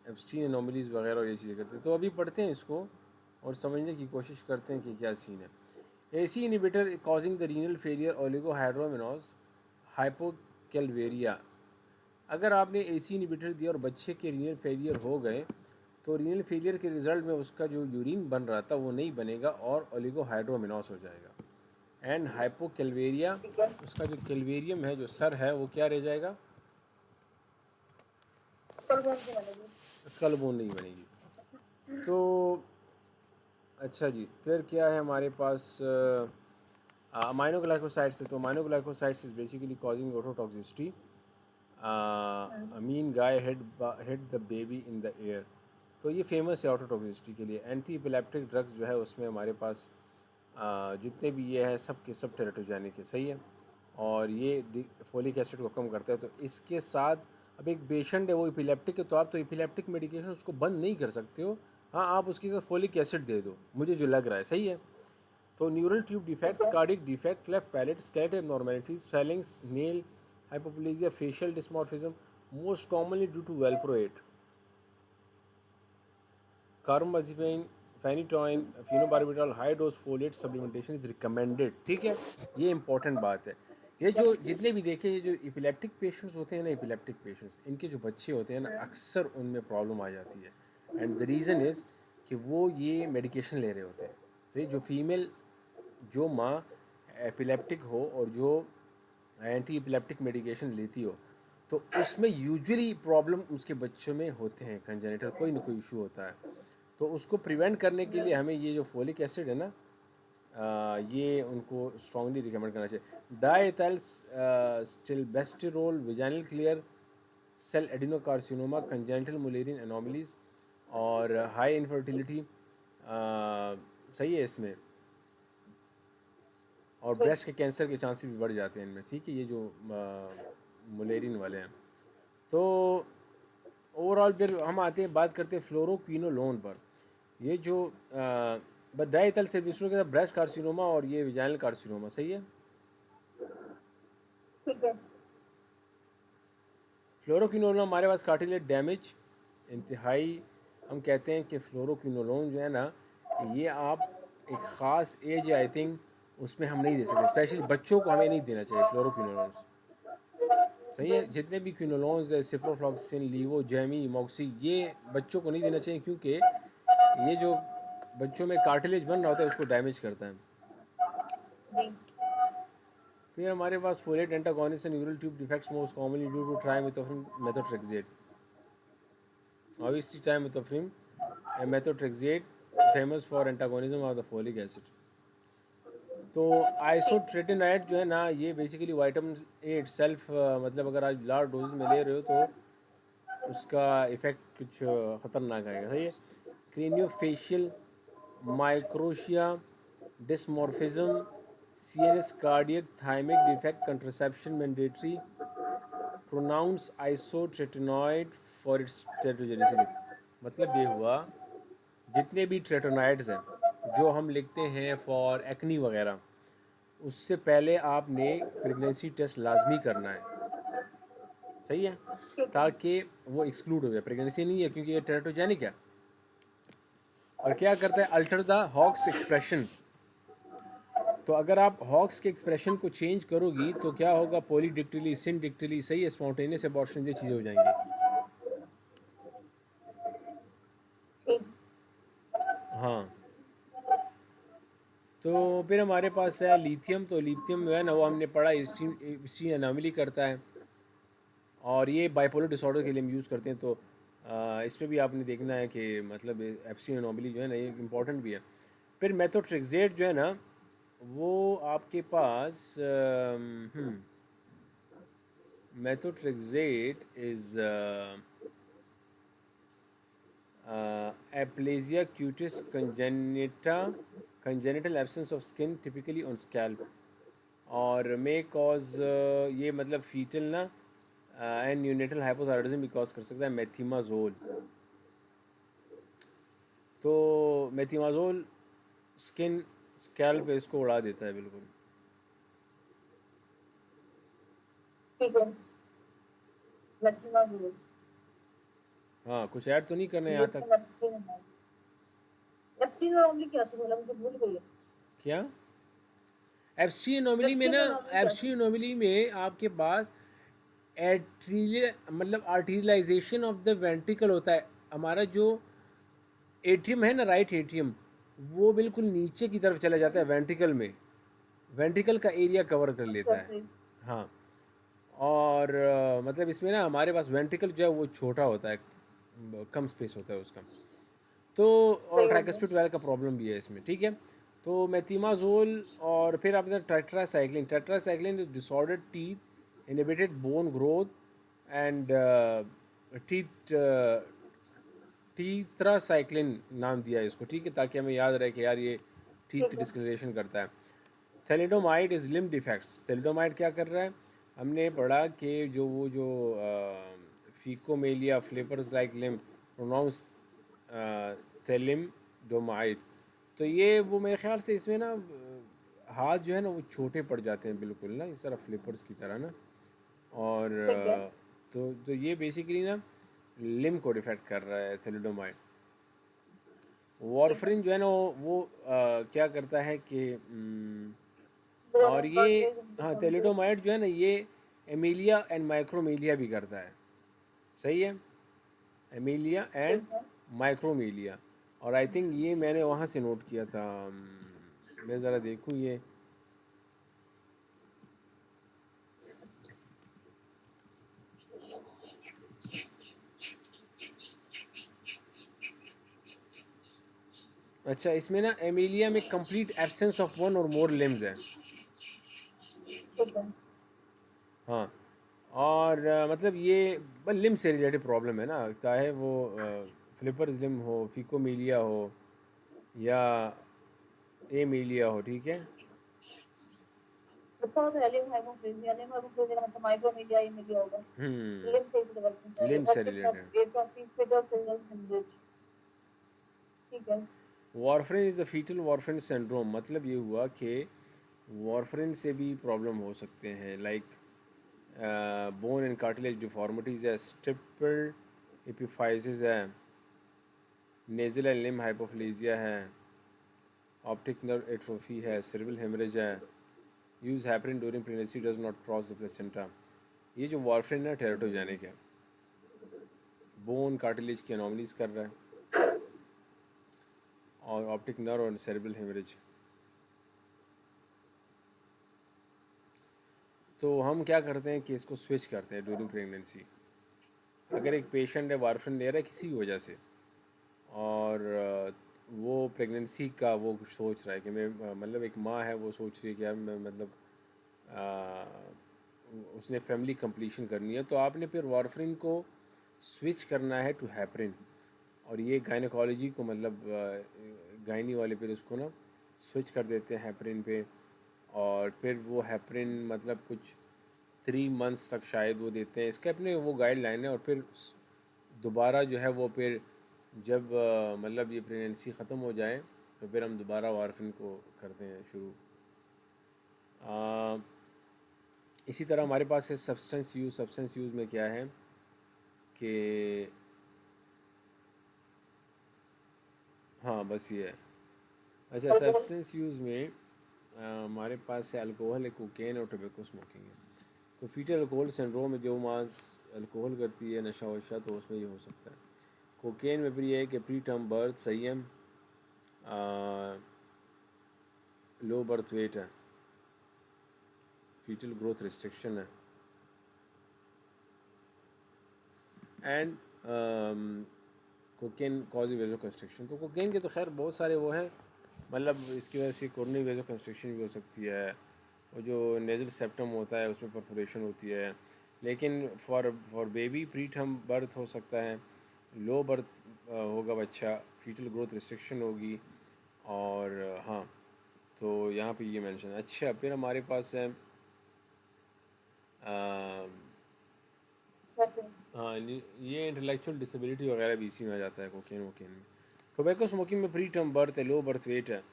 एब्स्टीन एनोमलीज वगैरह और ये चीज़ें करते हैं। तो अभी पढ़ते हैं इसको और समझने की कोशिश करते हैं कि क्या सीन है। AC inhibitor causing the renal failure oligohydramnios hypocalvaria. अगर आपने AC इनिबिटर दिया और बच्चे के रीनल फेलियर हो गए तो रीनल फेलियर के रिजल्ट में उसका जो यूरिन बन रहा था वो नहीं बनेगा और ओलिगोहाइड्रोमिनोस हो जाएगा। एंड हाइपोकैलवेरिया, ठीक है। उसका जो कैलवेरियम है, जो सर है, वो क्या रह जाएगा, स्कल बोन की बनेगी। स्कल बोन नहीं बनेगी। तो अच्छा जी, फिर क्या है हमारे पास अमाइनो ग्लाइकोसाइड्स है। तो amino glycosides is basically causing ototoxicity. Amine guy hit the baby in the air. तो ये फेमस है ऑटोटॉक्सिसिटी के लिए। एंटी एपिलेप्टिक ड्रग्स जो है उसमें हमारे पास जितने भी ये है सब के सब टेराटोजेनिक है। सही है। और ये फोलिक एसिड को कम करता है। तो इसके साथ अब एक पेशेंट है वो इपिलेप्टिक है, तो आप तो इपिलेप्टिक मेडिकेशन उसको बंद नहीं कर सकते हो। हाँ, आप उसके साथ फोलिक एसिड दे दो, मुझे जो लग रहा है। सही है। तो neural tube defects, cardiac defect, cleft palate, skeletal abnormalities, swellings, nail hypoplasia, facial dysmorphism, most commonly due to valproate, carbamazepine, phenytoin, phenobarbital, high dose folate supplementation is recommended. ठीक है, ये इंपॉर्टेंट बात है। ये जो जितने भी देखे, ये जो इपिलेप्टिक पेशेंट्स होते हैं ना, इपिलेप्टिक पेशेंट्स, इनके जो बच्चे होते हैं ना, अक्सर उनमें प्रॉब्लम आ जाती है। एंड द रीज़न इज़ कि वो ये मेडिकेशन ले रहे होते हैं। सही, जो फीमेल, जो माँ एपिलेप्टिक हो और जो एंटी एपिलेप्टिक मेडिकेशन लेती हो, तो उसमें यूजुअली प्रॉब्लम उसके बच्चों में होते हैं, कंजेनिटल कोई ना कोई इशू होता है। तो उसको प्रिवेंट करने के लिए हमें ये जो फोलिक एसिड है ना, ये उनको स्ट्रांगली रिकमेंड करना चाहिए। डाएथाइल स्टिलबेस्टेरोल, vaginal clear cell adenocarcinoma, congenital Mullerian anomalies और हाई इनफर्टिलिटी सही है इसमें, और ब्रेस्ट के कैंसर के चांसेस भी बढ़ जाते हैं इनमें। ठीक है, ये जो मुलेरिन वाले हैं। तो ओवरऑल फिर हम आते हैं, बात करते हैं फ्लोरोक्विनोलोन पर। ये जो डायथल सिल्विस्ट्रो के साथ ब्रेस्ट कार्सिनोमा और ये विजाइनल कार्सिनोमा, सही है। ठीक है। फ्लोरोक्विनोलोन हमारे पास कार्टिलेज डैमेज इंतहाई, हम कहते हैं कि फ्लोरोक्विनोलोन जो है ना, ये आप एक ख़ास एज, आई थिंक उसमें हम नहीं दे सकते, स्पेशली बच्चों को हमें नहीं देना चाहिए फ्लोरोक्विनोलोन। सही है, जितने भी क्विनोलोन्स है, सिप्रोफ्लॉक्सिन, लीवो, जैमी, मॉक्सी, ये बच्चों को नहीं देना चाहिए, क्योंकि ये जो बच्चों में कार्टिलेज बन रहा होता है उसको डैमेज करता है। फिर हमारे पास folate antagonist and neural tube defects most commonly due to trimethoprim methotrexate. Obviously trimethoprim methotrexate famous for antagonism of the folic acid. तो आइसोट्रेटिनाइड जो है ना, ये बेसिकली वाइटामिन ए इटसेल्फ, मतलब अगर आज लार्ज डोजेज में ले रहे हो तो उसका इफ़ेक्ट कुछ ख़तरनाक आएगा। सही है। Craniofacial microtia dysmorphism, CNS cardiac thymic defect, contraception mandatory, pronounce isotretinoin for its teratogenicity. मतलब ये हुआ, जितने भी ट्रेटोनाइड्स हैं जो हम लिखते हैं फॉर एक्नी वगैरह, उससे पहले आपने प्रेगनेंसी टेस्ट लाजमी करना है। सही है, ताकि वो एक्सक्लूड हो जाए। प्रेगनेंसी नहीं है क्योंकि ये टेरेटोजेनिक है। और क्या करता है, अल्टर द हॉक्स एक्सप्रेशन। तो अगर आप हॉक्स के एक्सप्रेशन को चेंज करोगी तो क्या होगा, पॉलीडिक्टिली, सिनडिक्टिली, सही है, स्पॉन्टेनियस अबॉर्शन, ये चीज़ें हो जाएंगी। हाँ, तो फिर हमारे पास है लिथियम। तो लिथियम जो है ना, वो हमने पढ़ा हिस्ट्री एनोमली करता है, और ये बाइपोलर डिसऑर्डर के लिए हम यूज़ करते हैं। तो इस पर भी आपने देखना है कि मतलब एप्सिन एनोमली जो है ना, ये इम्पॉर्टेंट भी है। फिर मेथोट्रेक्सेट जो है ना, वो आपके पास methotrexate is aplasia cutis congenita, congenital absence of skin typically on scalp, और मे कॉज ये मतलब फीटल ना एंड न्यूनेटल हाइपोथायरॉयडिज्म भी कॉज कर सकता है मेथिमाजोल। तो मेथिमाजोल स्किन स्कैल्प पे इसको उड़ा देता है बिल्कुल। ठीक है। मेथिमाजोल। हाँ, कुछ ऐड तो नहीं करना है यहाँ तक। एप्सिन नॉर्मली क्या थी, बोला मुझे भूल गई। क्या एब्स्ट्री एनोमली में ना, एब्स्ट्री एनोमली में आपके पास एट्रिल मतलब आर्टिलाइजेशन ऑफ द वेंट्रिकल होता है। हमारा जो एट्रियम है ना, राइट एट्रियम, वो बिल्कुल नीचे की तरफ चला जाता है वेंट्रिकल में, वेंट्रिकल का एरिया कवर कर लेता है। हाँ, और मतलब इसमें ना हमारे पास वेंट्रिकल जो है वो छोटा होता है, कम स्पेस होता है उसका। तो और ट्राइकस्पिड वाले का प्रॉब्लम भी है इसमें। ठीक है, तो मेथिमाजोल, और फिर आपने tetracycline. Tetracycline is disordered teeth, inhibited bone growth and teeth, tetracycline नाम दिया है इसको। ठीक है, ताकि हमें याद रहे कि यार ये टीथ की डिस्कलरेशन करता है। Thalidomide is limb defects. Thalidomide क्या कर रहा है, हमने पढ़ा कि जो वो जो फीकोमेलिया फ्लेपर्स लाइक लिम्ब, प्रोनाउंस थैलिडोमाइड, तो ये वो मेरे ख्याल से इसमें ना हाथ जो है ना वो छोटे पड़ जाते हैं बिल्कुल ना, इस तरह फ्लिपर्स की तरह ना। और ठीक है। तो ये बेसिकली ना लिम को डिफेक्ट कर रहा है थैलिडोमाइड। ठीक है। वारफरिन जो है ना वो क्या करता है कि बोन और एंड ये कार्टिलेज हाँ इंडिकेटर्स। थैलिडोमाइड जो है ना ये एमिलिया एंड माइक्रोमीलिया भी करता है। सही है, एमिलिया एंड ठीक है। माइक्रोमीलिया। और आई थिंक ये मैंने वहाँ से नोट किया था। मैं ज़रा देखूँ ये। अच्छा, इसमें ना एमिलिया में कंप्लीट एब्सेंस ऑफ वन और मोर लिम्स है। ठीक है। हाँ, और मतलब ये बस लिम्ब से रिलेटेड प्रॉब्लम है ना, चाहे वो फ्लिपर्स लिम्ब हो, फिकोमीलिया हो या एमीलिया हो, ठीक है। अच्छा, तो एलियम हाइपोप्लेजिया, एलियम हाइपोप्लेजिया का मतलब माइक्रोमीडिया ही मिलिया होगा। लिम्फ से डेवलपमेंट है, लिम्ब से optic related. Nerve atrophy fitter signal haemorrhage. ठीक है। Warfarin is a fetal warfarin syndrome, मतलब ये हुआ कि वारफरिन से भी प्रॉब्लम हो सकते हैं, like bone and cartilage deformities है, स्टिपल एपिफाइसिस है, नेजल एंड लिम्ब हाइपोप्लेजिया है, ऑप्टिक नर्व एट्रोफी है, सेरेब्रल हेमरेज है। Use heparin during pregnancy does not cross the placenta. ये जो वारफरिन है टेराटोजेनिक है, बोन कार्टिलेज की अनोमलीज कर रहा है, और ऑप्टिक नर्व और सेरेब्रल हेमरेज। तो हम क्या करते हैं कि इसको स्विच करते हैं ड्यूरिंग प्रेगनेंसी। अगर एक पेशेंट है वारफरिन ले रहा है किसी भी वजह से, और वो प्रेगनेंसी का वो सोच रहा है कि मैं मतलब एक माँ है वो सोच रही है कि यार मैं मतलब उसने फैमिली कंप्लीशन करनी है, तो आपने फिर वारफरिन को स्विच करना है टू हेपरिन। और ये गायनोकोलॉजी को मतलब गायनी वाले फिर उसको ना स्विच कर देते हैं हेपरिन पे। और फिर वो हेपरिन मतलब कुछ 3 मंथ्स तक शायद वो देते हैं, इसके अपने वो गाइडलाइन है। और फिर दोबारा जो है वो फिर जब मतलब ये प्रेगनेंसी ख़त्म हो जाए तो फिर हम दोबारा वारफिन को करते हैं शुरू। आ, इसी तरह हमारे पास है सब्सटेंस यूज़ में क्या है कि हाँ बस ये है। अच्छा, अल्कोहल। सब्सटेंस यूज़ में हमारे पास है अल्कोहल है, कोकेन और टोबैको स्मोकिंग है। तो फीटल अल्कोहल सिंड्रोम में जो माँ अल्कोहल करती है नशा वशा, तो उसमें ये हो सकता है। कोकेन में फिर ये है कि प्री टर्म बर्थ संयम, लो बर्थ वेट है, फीटल ग्रोथ रिस्ट्रिक्शन है, एंड कोकेन कॉजिंग वेजो कंस्ट्रक्शन। तो कोकेन के तो खैर बहुत सारे वो हैं, मतलब इसकी वजह से कोरोनरी वेजो कंस्ट्रक्शन भी हो सकती है, वो जो नेजल सेप्टम होता है उसमें परफोरेशन होती है। लेकिन for baby pre term birth हो सकता है, लो बर्थ होगा बच्चा, फीटल ग्रोथ रिस्ट्रिक्शन होगी। और हाँ, तो यहाँ पे ये मेंशन है। अच्छा, फिर हमारे पास है स्मोकिंग। हाँ ये इंटेलेक्चुअल डिसेबिलिटी वगैरह भी इसी में आ जाता है कोकेन वोकेन में। टोबैको स्मोकिंग में प्री टर्म बर्थ है, लो बर्थ वेट है,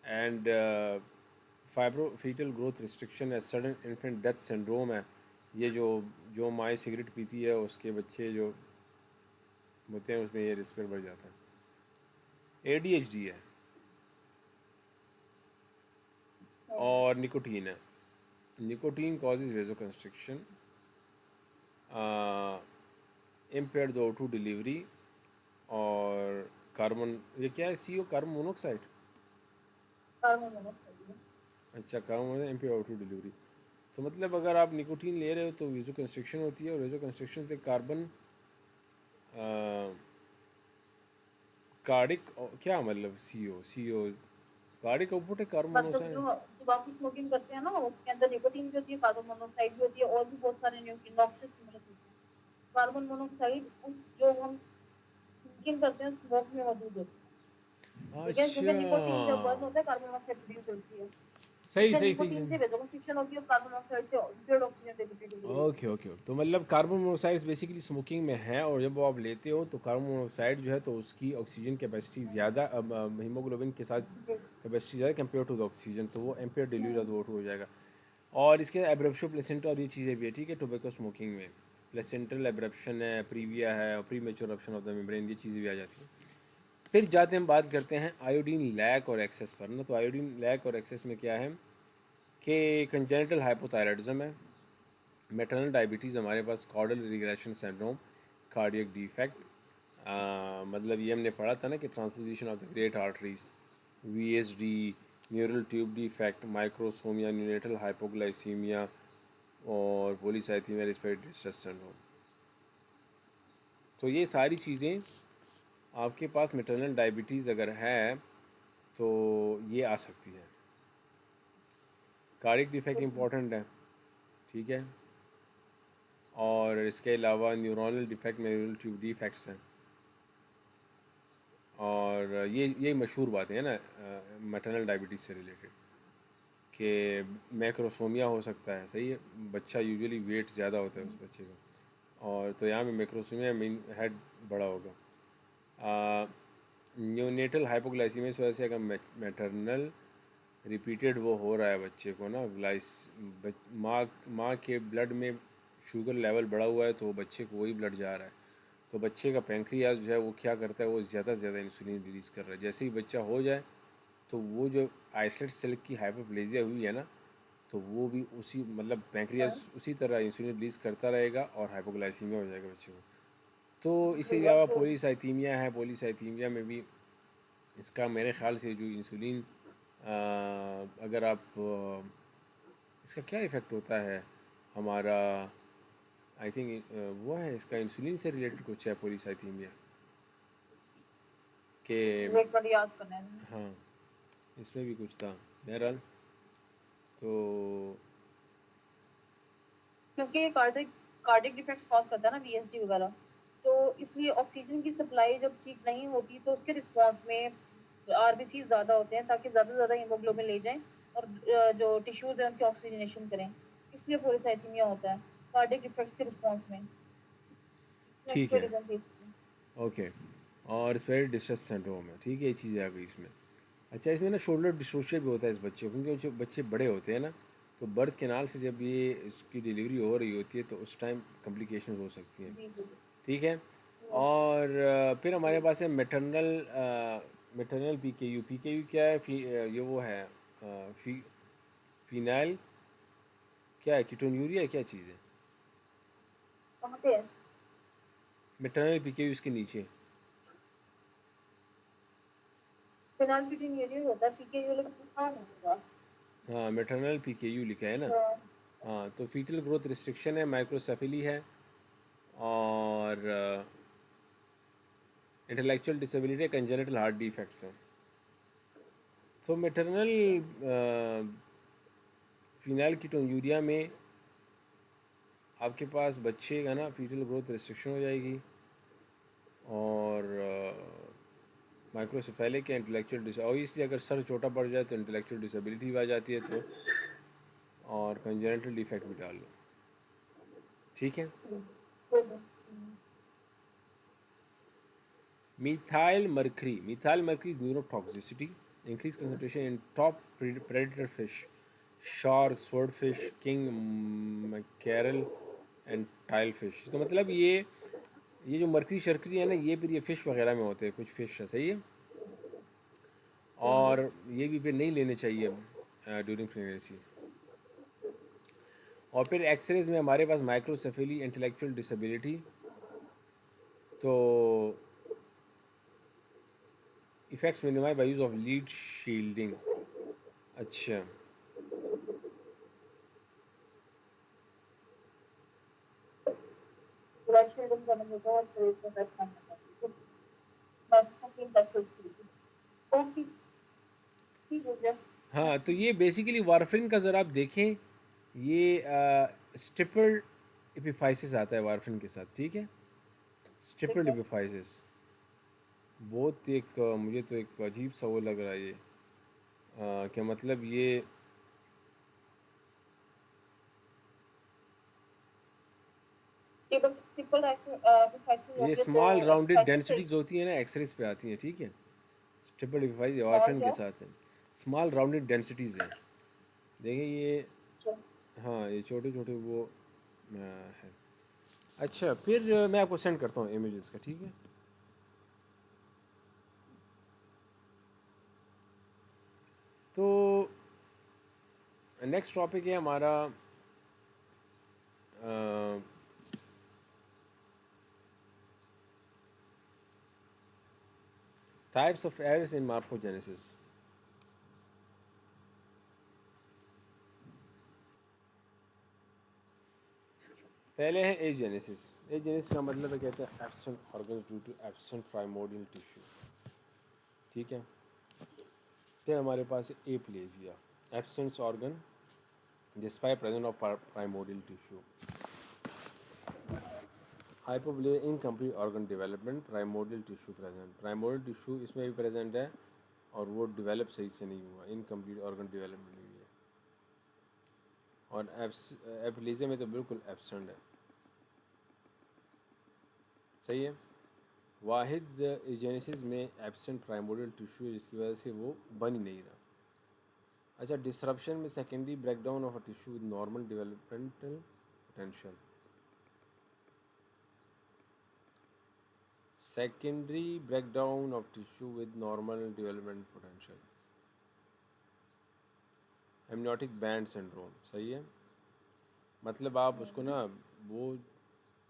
and fibro fetal growth restriction है, सडन इन्फेंट डेथ सिंड्रोम है। ये जो जो माँ सिगरेट पीती है उसके बच्चे जो होते हैं उसमें ये रिस्क बढ़ जाता है। ADHD है, और निकोटीन है। Nicotine causes vasoconstriction, impaired O2 delivery, और कार्बन, ये क्या है, CO carbon monoxide. Carbon monoxide. अच्छा, कार्बन इम्पेयर्ड O2 डिलीवरी। तो मतलब अगर आप निकोटीन ले रहे हो तो वेजो कंस्ट्रिक्शन होती है, और वेजो कंस्ट्रिक्शन से कार्बन कार्डिक क्या मतलब CO कार्डिक आउटपुट है कार्बन मतलब मोनोऑक्साइड। जो जब आप स्मोकिंग करते हैं ना, उसके अंदर निकोटीन भी होती है, कार्बन मोनोऑक्साइड भी होती है, और भी बहुत सारे नॉक्सियस स्टिमुलेंट्स होते हैं। कार्बन मोनोऑक्साइड उस जो हम स्मोकिंग करते हैं स्मोक में मौजूद होती है। ठीक है, क्योंकि अच्छा, निकोटीन जब बर्न होता है कार्बन मोनोऑक्साइड प्रोड्यूस होती है। सही इसमें सही सही निकोटीन सही। से वेसोकंस्ट्रिक्शन होगी और कार्बन डाइऑक्साइड से लिक्विड ऑक्सीजन डेफिशिएंसी होगी। ओके ओके ओके, तो मतलब कार्बन मोनोऑक्साइड बेसिकली स्मोकिंग में है, और जब वो आप लेते हो तो कार्बन मोनोऑक्साइड जो है तो उसकी ऑक्सीजन कैपेसिटी ज़्यादा, हीमोग्लोबिन के साथ जी। कैपेसिटी ज़्यादा कंपेयर टू द ऑक्सीजन, तो वो एम्पेयर डिलीवरी हम्म। ऑफ हो जाएगा। और इसके एब्रप्शो प्लेसेंटा और ये चीज़ें भी है, ठीक है, टोबैको स्मोकिंग में प्लेसेंटल एब्रप्शन है, प्रीविया है, और pre mature option of the membrane, ये चीज़ें भी आ जाती हैं। फिर जाते हम बात करते हैं आयोडीन लैक और एक्सेस पर ना। तो आयोडीन लैक और एक्सेस में क्या है कि कंजेनिटल हाइपोथायराइडिज्म है, मैटरनल डायबिटीज़, हमारे पास caudal regression syndrome, cardiac defect, मतलब ये हमने पढ़ा था ना कि transposition of the great arteries, VSD, neural tube defect, microsomia, neonatal hypoglycaemia, और पॉलीसाइथीमिया रिस्पिरेटरी डिस्ट्रेस सिंड्रोम। तो ये सारी चीज़ें आपके पास मैटरनल डायबिटीज़ अगर है तो ये आ सकती है। कार्डियक डिफेक्ट इंपॉर्टेंट है, ठीक है, और इसके अलावा न्यूरोनल डिफेक्ट में न्यूरल ट्यूब डिफेक्ट्स हैं, और ये मशहूर बातें हैं ना मैटरनल डायबिटीज़ से रिलेटेड, कि मैक्रोसोमिया हो सकता है, सही है, बच्चा यूजुअली वेट ज़्यादा होता है उस बच्चे का, और तो यहाँ में मैक्रोसोमिया मीन हेड बड़ा होगा। न्यूनेटल हाइपोग्लाइसीमिया इस वजह से अगर मैटरनल रिपीटेड वो हो रहा है बच्चे को ना, माँ के ब्लड में शुगर लेवल बढ़ा हुआ है तो बच्चे को वही ब्लड जा रहा है, तो बच्चे का पैंक्रियाज जो है वो क्या करता है, वो ज़्यादा से ज़्यादा इंसुलिन रिलीज़ कर रहा है। जैसे ही बच्चा हो जाए तो वो जो आइसलेट सेल की हाइपोप्लेजिया हुई है ना, तो वो भी उसी मतलब पैंक्रियाज हाँ। उसी तरह इंसुलिन रिलीज़ करता रहेगा और हाइपोग्लाइसीमिया हो जाएगा बच्चे को। तो इसके जी अलावा absolutely। पॉलीसाइथीमिया है, पॉलीसाइथीमिया में भी इसका मेरे ख्याल से जो इंसुलिन, अगर आप इसका क्या इफ़ेक्ट होता है हमारा, आई थिंक वो है इसका इंसुलिन से रिलेटेड कुछ है पॉलीसाइथीमिया के। एक बार याद करना है। हाँ, इसमें भी कुछ था बहरहाल। तो क्योंकि ये कार्डिक कार्डिक डिफेक्ट्स कॉज करता है ना वीएसडी वगैरह, तो इसलिए ऑक्सीजन की सप्लाई जब ठीक नहीं होती तो उसके रिस्पॉन्स में आरबीसी ज्यादा होते हैं ताकि ज्यादा से ज्यादा हीमोग्लोबिन ले जाएं और जो टिश्यूज हैं उनकी ऑक्सीजनेशन करें, इसलिए पॉलीसाइथेमिया होता है कार्डिक डिफेक्ट्स के रिस्पॉन्स में। इसमें ठीक कोई है, रीजन थी। ओके, और रिस्पिरेटरी डिस्ट्रेस सिंड्रोम है, ठीक है, ये चीज़ें आ गई इसमें। अच्छा, इसमें ना शोल्डर डिस्ट्रोशिया भी होता है इस बच्चे को, क्योंकि जो बच्चे बड़े होते हैं ना, तो बर्थ कैनाल से जब ये इसकी डिलीवरी हो रही होती है तो उस टाइम कॉम्प्लिकेशन हो सकती हैं, जी जी। ठीक है। यस। और फिर हमारे पास है मेटरनल पीकेयू। पीकेयू क्या है? ये वो है फिनाइल, क्या है, कीटोन्यूरिया, क्या चीज़ है? कहाँ पे है? मेटरनल पीकेयू इसके नीचे। फिनाइलकेटोन्यूरिया होता है, फीके ये लोग कहाँ होगा? हाँ, मेटरनल पीकेयू लिखा है ना। हाँ। हाँ, तो फीटल ग्रोथ रिस्ट्रिक्शन है, माइक्रोसेफेली है, और intellectual disability, congenital heart defects हैं। तो मेटरनल फिनाइल कीटोन्यूरिया में आपके पास बच्चे का ना फीटल ग्रोथ रिस्ट्रिक्शन हो जाएगी, और माइक्रोसेफेलिक या इंटेलेक्चुअल डिस, और इसलिए अगर सर छोटा पड़ जाए तो इंटेलेक्चुअल डिसेबिलिटी भी आ जाती है, तो और कंजेनिटल डिफेक्ट भी डाल लो, ठीक है। Methyl mercury is neurotoxicity, increased concentration in top predator fish, shark, swordfish, king mackerel and tilefish। तो मतलब ये जो मरकरी शर्करी है ना, ये फिर ये फिश वगैरह में होते हैं, कुछ फिश है, सही है, और ये भी फिर नहीं लेने चाहिए ड्यूरिंग प्रेगनेंसी। और फिर एक्सरेज में हमारे पास माइक्रोसेफेली, इंटेलेक्चुअल डिसेबिलिटी, तो effects minimize by use of lead shielding. अच्छा, ब्लड शेडिंग करने में बहुत शरीर को दर्द करना है। मैक्सिमम दर्द होती है। ओके, ठीक हो गया। हाँ, तो ये बेसिकली वारफिन का ज़रा आप देखें, ये स्टिपल्ड एपिफाइसिस आता है वारफिन के साथ, ठीक है, ठीक स्टिपल्ड है। एपिफाइसिस, बहुत एक मुझे तो एक अजीब सा वो लग रहा है ये, क्या मतलब ये ट्रिपल डिफेक्शन हो ये गए तो स्मॉल राउंडेड एक्सपेक्टेड सही। डेंसिटीज होती है ना, एक्सरेज पे आती हैं, ठीक है। ट्रिपल डिफाइव और वारफेरिन के क्या? साथ है। स्मॉल राउंडेड डेंसिटीज हैं, देखिए ये। अच्छा। हाँ, ये छोटे छोटे वो है। अच्छा, फिर मैं आपको सेंड करता हूँ इमेजेस का, ठीक है। तो नेक्स्ट टॉपिक है हमारा types of errors in morphogenesis. पहले है एजेनेसिस। एजेनेसिस का मतलब है, कहते हैं absent organs due to absent primordial tissue, ठीक है। फिर हमारे पास aplasia, absence organ despite presence of primordial tissue. Hypoplasia incomplete organ development, primordial tissue present. Primordial tissue इसमें भी प्रेजेंट है और वो डेवलप सही से नहीं हुआ, इनकम्प्लीट ऑर्गन डेवलपमेंट हुई है। और एप्लेजिया में तो बिल्कुल एब्सेंट है, सही है। वाहिद एजेनेसिस में एब्सेंट प्राइमोडियल टिश्यू है, जिसकी वजह से वो बन ही नहीं रहा। अच्छा, डिसरप्शन में secondary breakdown of a tissue with normal developmental potential. Secondary breakdown of tissue with normal development potential, amniotic band syndrome, सही है। मतलब आप उसको ना, वो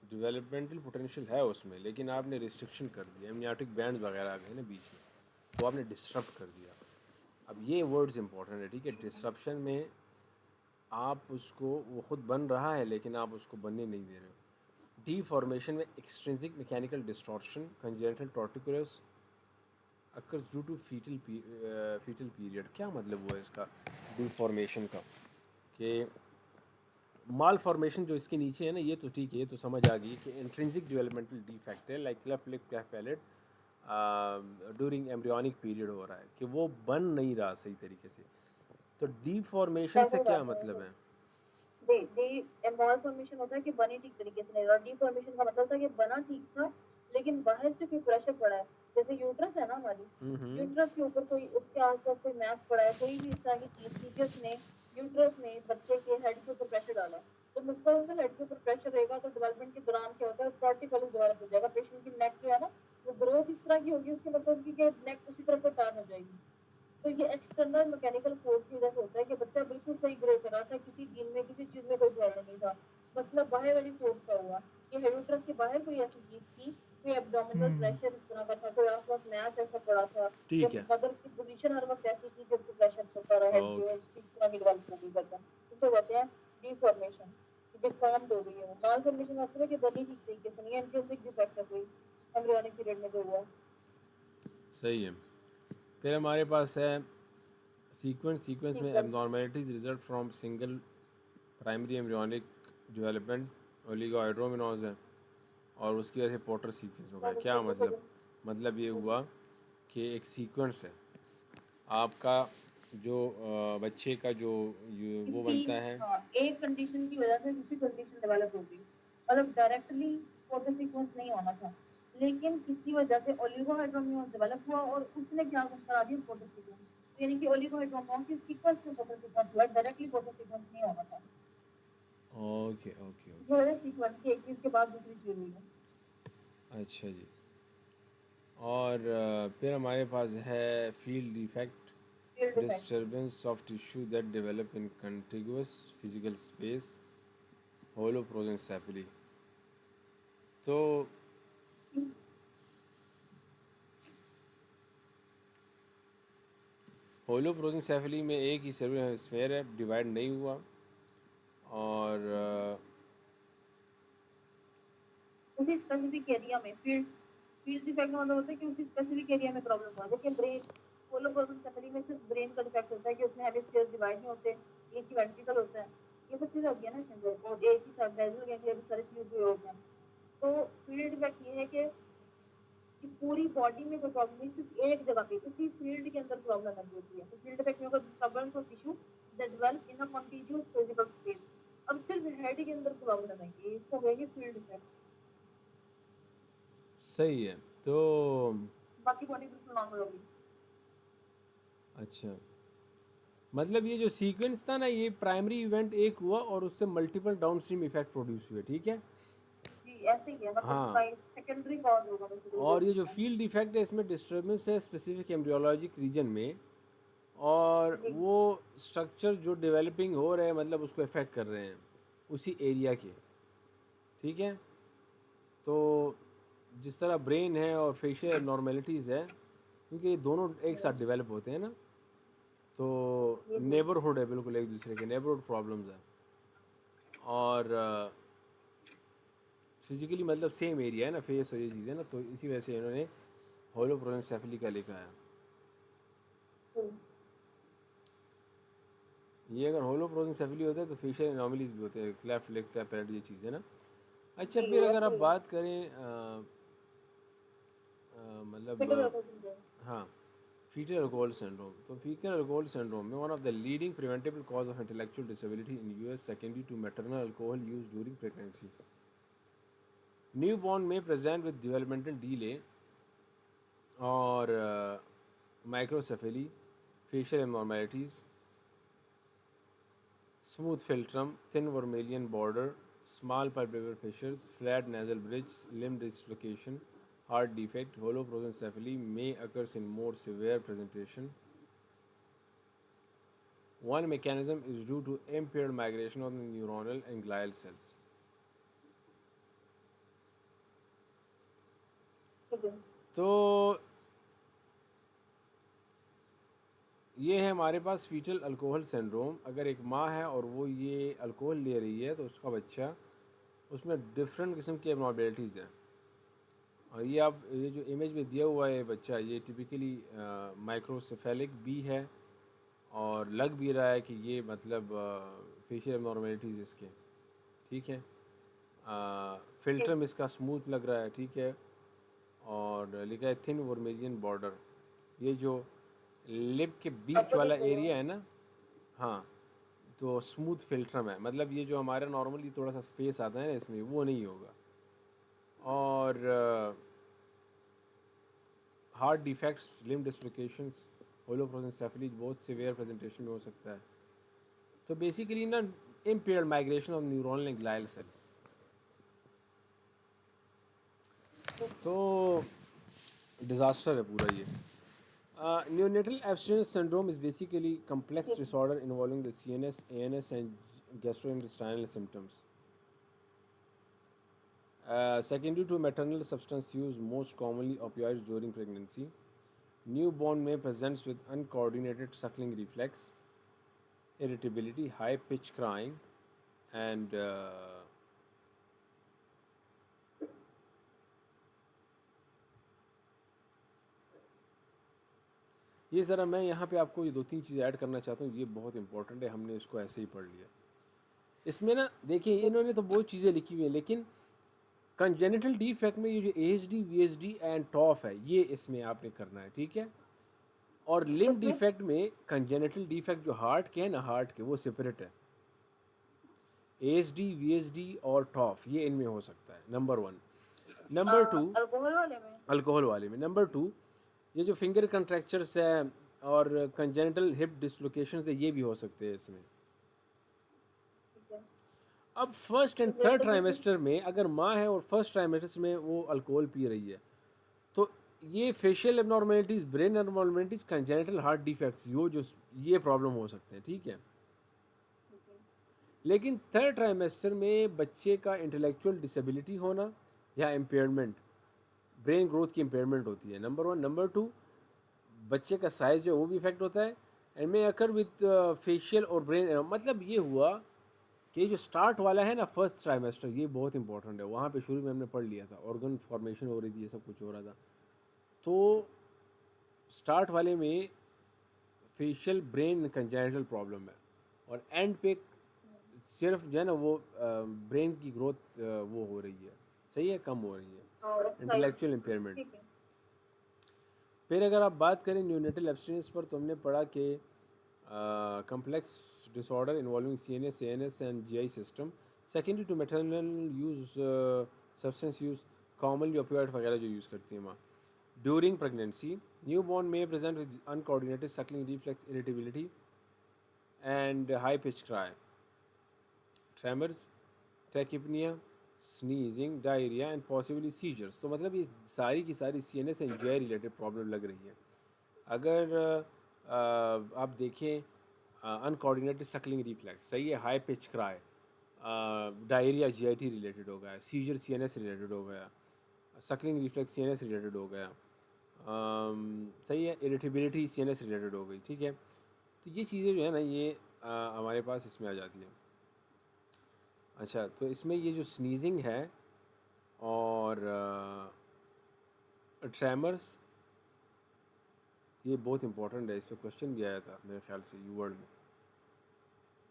डेवलपमेंटल पोटेंशियल है उसमें, लेकिन आपने रिस्ट्रिक्शन कर दिया, एमनियोटिक बैंड वगैरह आ गए ना बीच में, तो आपने डिस्टर्ब कर दिया। अब ये वर्ड्स इंपॉर्टेंट है, ठीक है। डिस्ट्रप्शन में आप उसको, वो खुद बन रहा है लेकिन आप उसको बनने नहीं दे रहे हो। डीफॉर्मेशन में extrinsic mechanical distortion, congenital torticollis occurs due to fetal period. क्या मतलब हुआ इसका डीफॉर्मेशन का, कि माल फॉर्मेशन जो इसके नीचे है ना, ये तो ठीक है, ये तो समझ आ गई कि इंट्रिंसिक डेवलपमेंटल डिफेक्ट है, like cleft lip, cleft palate during embryonic period हो रहा है, कि वो बन नहीं रहा सही तरीके से। तो डीफॉर्मेशन से सही क्या बात है। मतलब है? डी डी मॉल फॉर्मेशन होता है कि बनी ठीक तरीके से नहीं, और डी फॉर्मेशन का मतलब था कि बना ठीक था लेकिन बाहर से कोई प्रेशर पड़ा है। जैसे यूट्रस है ना हमारी, हम्म। यूट्रस के ऊपर कोई, उसके आसपास कोई मैस पड़ा है, कोई भी इस तरह की चीज थी कि उसने यूट्रस में बच्चे के हेड के ऊपर प्रेशर डाला। तो मुस्तकिल हेड के ऊपर प्रेशर रहेगा तो डेवलपमेंट के दौरान क्या होता है, टॉर्टिकल डेवलप हो जाएगा। पेशेंट की नेक जो है ना, वो ग्रोथ इस तरह की होगी उसके मतलब की नेक उसी तरफ को टर्न हो जाएगी। तो ये एक्सटर्नल मैकेनिकल फोर्स की वजह से होता है कि बच्चा बिल्कुल सही ग्रो कर रहा था, किसी जीन में किसी चीज में कोई प्रॉब्लम नहीं था। मसला बाहर वाली फोर्स का हुआ कि हेडोट्रस के बाहर कोई ऐसी चीज थी, कोई एब्डोमिनल प्रेशर इस तरह का था, कोई आसपास मैच ऐसा पड़ा था, या ठीक है। मदर की पोजीशन हर वक्त ऐसी थी कि उसको प्रेशर चलता रहा, हेड जो है ओके। उसकी इस तरह की डेवलप हो गई गर्दन। इसको कहते हैं डिफॉर्मेशन, डिफॉर्म्ड हो गई है। माल फॉर्मेशन का मतलब है कि बनी ठीक तरीके से नहीं है, इंट्रिंसिक डिफेक्ट है कोई एम्ब्रियोनिक पीरियड में जो हुआ। सही है। फिर हमारे पास है सीक्वेंस में sequence. Abnormalities result from single primary embryonic development, oligohydramnios है, और उसकी वजह से पोर्टर सीक्वेंस हो गया। क्या मतलब? मतलब ये हुआ कि एक सीक्वेंस है आपका, जो बच्चे का जो वो किसी, बनता है। हाँ, एक कंडीशन की वजह से दूसरी कंडीशन डेवलप हो गई, मतलब डायरेक्टली फोटो सीक्वेंस नहीं होना था, लेकिन किसी वजह से ओलिगोहाइड्रोमियोन डेवलप हुआ और उसने क्या करा दिया, फोटो सीक्वेंस। यानी कि ओलिगोहाइड्रोमियोन की सीक्वेंस में फोटो सीक्वेंस हुआ, डायरेक्टली फोटो सीक्वेंस नहीं होना था। ओके ओके इस ओके। वजह से सीक्वेंस की एक चीज के बाद दूसरी चीज हुई है। अच्छा जी। और फिर हमारे पास है field defect, field effect. disturbance of tissue that develop in contiguous physical space, holoprosencephaly। तो holoprosencephaly में एक ही सेलुलर हेमिस्फेयर है, डिवाइड नहीं हुआ, और उसी स्पेसिफिक एरिया में फील्ड फील्ड डिफेक्ट का मतलब होता है कि उसी स्पेसिफिक एरिया में प्रॉब्लम हुआ। देखिए ब्रेन, कोलोप्रोसेंसेफली में सिर्फ ब्रेन का डिफेक्ट होता है कि उसमें हेमिस्फीयर डिवाइड नहीं होते, एक ही वेंट्रिकल होता है। ये सब चीजें होती है ना इसमें, और एक ही साथ बेजल गैंग्लिया भी सारे फ्यूज हुए होते हैं। तो फील्ड डिफेक्ट ये है कि पूरी बॉडी में कोई प्रॉब्लम नहीं, सिर्फ एक जगह पे उसी फील्ड के अंदर प्रॉब्लम लगी होती है। तो फील्ड डिफेक्ट में होगा disturbance of tissue that develop in a continuous physical space. अब सिर्फ हेड के अंदर प्रॉब्लम है, ये इसको कहेंगे फील्ड डिफेक्ट। सही है। तो बाकी बॉडी बिल्कुल नॉर्मल होगी। अच्छा, मतलब ये जो सीक्वेंस था ना, ये प्राइमरी इवेंट एक हुआ और उससे मल्टीपल डाउनस्ट्रीम इफेक्ट प्रोड्यूस हुए, ठीक है। जी ऐसे ही है, मतलब हाँ, कहीं सेकेंडरी कॉज होगा बेसिकली और ये डेथ जो का। फील्ड इफेक्ट है इसमें डिस्टर्बेंस है स्पेसिफिक एम्ब्रियोलॉजिक रीजन में, और जी वो स्ट्रक्चर जो डेवलपिंग हो रहे हैं मतलब उसको इफेक्ट कर रहे हैं उसी एरिया के, ठीक है। तो जिस तरह ब्रेन है और फेशियल एबनॉर्मेलिटीज़ है, क्योंकि ये दोनों एक साथ यस। डेवलप होते हैं ना, तो जी जी। नेबरहुड है, बिल्कुल एक दूसरे के नेबरहुड प्रॉब्लम्स है। और फिजिकली मतलब सेम एरिया है ना, फेस और ये चीज़ें ना, तो इसी वजह से इन्होंने होलोप्रोसेंसेफली का लिखा है। हम्म, ये अगर होलोप्रोसेंसेफली होता है तो फेशियल एनॉमलीज भी होते हैं, क्लेफ्ट लिप, क्लेफ्ट पैलेट, ये चीज़ें ना। अच्छा, जी फिर अगर ऐसे आप ही है। बात करें मतलब फिटर होता है। हाँ, फीटल अल्कोहल सिंड्रोम, तो फीटल अल्कोहल सिंड्रोम में one of the leading preventable cause of intellectual disability in US secondary to maternal alcohol use during pregnancy. Newborn में प्रेजेंट विद डेवलपमेंटल डीले और microcephaly, facial abnormalities, smooth philtrum, thin vermilion border, small palpebral fissures, flat nasal bridge, limb dislocation, heart defect, hollow prosencephaly may occurs in more severe presentation. One mechanism is due to impaired migration of the neuronal and glial cells. ठीक है। तो ये है हमारे पास फीटल अल्कोहल सिंड्रोम। अगर एक माँ है और वो ये अल्कोहल ले रही है तो उसका बच्चा, उसमें डिफरेंट किस्म की एबनॉर्मेलिटीज़ हैं। और ये आप ये जो इमेज में दिया हुआ है बच्चा, ये टिपिकली माइक्रोसेफेलिक भी है और लग भी रहा है कि ये मतलब फेशियल एबनॉर्मेलिटीज़ इसके, ठीक है। ठीक। फिल्टरम इसका स्मूथ लग रहा है, ठीक है। और लिखा है थिन वर्मेलियन बॉर्डर, ये जो लिप के बीच अपर वाला लिप होगा। एरिया है ना, हाँ, तो स्मूथ फिल्टरम है, मतलब ये जो हमारा नॉर्मली थोड़ा सा स्पेस आता है ना इसमें, वो नहीं होगा। और हार्ट डिफेक्ट्स, लिम्ब डिसलोकेशंस, होलोप्रोसेंसेफली बहुत सिवियर प्रेजेंटेशन में हो सकता है। तो बेसिकली ना, impaired migration of neuronal and glial cells. तो डिज़ास्टर है पूरा ये। Neonatal abstinence syndrome is basically complex ठीक। disorder involving the CNS, ANS, and gastrointestinal symptoms. Secondary to maternal substance use, most commonly opioids during pregnancy. Newborn may present with uncoordinated suckling reflex, irritability, high pitch crying, and ये ज़रा मैं यहाँ पे आपको ये दो तीन चीज़ें ऐड करना चाहता हूँ, ये बहुत इंपॉर्टेंट है, हमने इसको ऐसे ही पढ़ लिया। इसमें ना देखिए, इन्होंने तो बहुत चीज़ें लिखी हुई हैं, लेकिन कंजेनिटल डिफेक्ट में ये जो AHD, VHD एंड टॉफ है, ये इसमें आपने करना है, ठीक है। और लिम्ब किसमें? डिफेक्ट में कंजेनिटल डिफेक्ट जो हार्ट के हैं ना, हार्ट के, वो सेपरेट है। AHD, VHD और टॉफ ये इनमें हो सकता है, number one. Number two, alcohol वाले में। अल्कोहल वाले में। नंबर टू, ये जो फिंगर कंट्रैक्चर्स है और कंजेनिटल हिप डिसलोकेशंस है, ये भी हो सकते हैं इसमें। ठीक है। अब first and third irritability. Trimester में अगर माँ है और फर्स्ट ट्राइमेस्टर में वो अल्कोहल पी रही है, तो ये facial abnormalities, brain abnormalities, congenital heart defects, ये प्रॉब्लम हो सकते हैं, ठीक है। ठीक है। लेकिन थर्ड ट्राइमेस्टर में बच्चे का इंटेलेक्चुअल डिसेबिलिटी होना या इम्पेयरमेंट, ब्रेन ग्रोथ की इम्पेयरमेंट होती है, नंबर वन। नंबर टू, बच्चे का साइज़ जो है वो भी इफेक्ट होता है, and may occur with facial और ब्रेन। मतलब ये हुआ कि जो स्टार्ट वाला है ना फर्स्ट ट्राइमेस्टर, ये बहुत इंपॉर्टेंट है। वहाँ पे शुरू में हमने पढ़ लिया था, ऑर्गन फॉर्मेशन हो रही थी, ये सब कुछ हो रहा था। तो स्टार्ट वाले में फेशियल ब्रेन कंजेनिटल प्रॉब्लम है, और एंड पे सिर्फ जो है ना वो ब्रेन की ग्रोथ वो हो रही है, सही है, कम हो रही है, और साइड। Intellectual impairment. ठीक है। फिर अगर आप बात करें न्यूनेटल एब्स्टिनेंस पर, तो हमने पढ़ा कि complex disorder involving CNS, ANS, and GI system. Secondary to maternal use, substance use, commonly opioid वगैरह जो यूज़ करती हैं माँ. ड्यूरिंग प्रेगनेंसी न्यू बॉर्न में present with uncoordinated suckling reflex irritability and high pitch cry, tremors, tachypnoea, sneezing, diarrhoea and possibly seizures. तो मतलब ये सारी की सारी CNS and GI related problem लग रही है. अगर आप देखें अनकोऑर्डिनेटेड सक्लिंग रिफ्लेक्स सही है, high pitch cry, diarrhoea GIT related हो गया, सीजर CNS रिलेटेड हो गया, सक्लिंग रिफ्लेक्स CNS रिलेटेड हो गया, सही है, इरिटेबिलिटी CNS रिलेटेड हो गई. ठीक है, तो ये चीज़ें जो है ना ये हमारे पास इसमें आ जाती हैं. अच्छा, तो इसमें ये जो स्नीजिंग है और ट्रैमर्स, ये बहुत इंपॉर्टेंट है. इस पर क्वेश्चन भी आया था मेरे ख्याल से यूवर्ड में,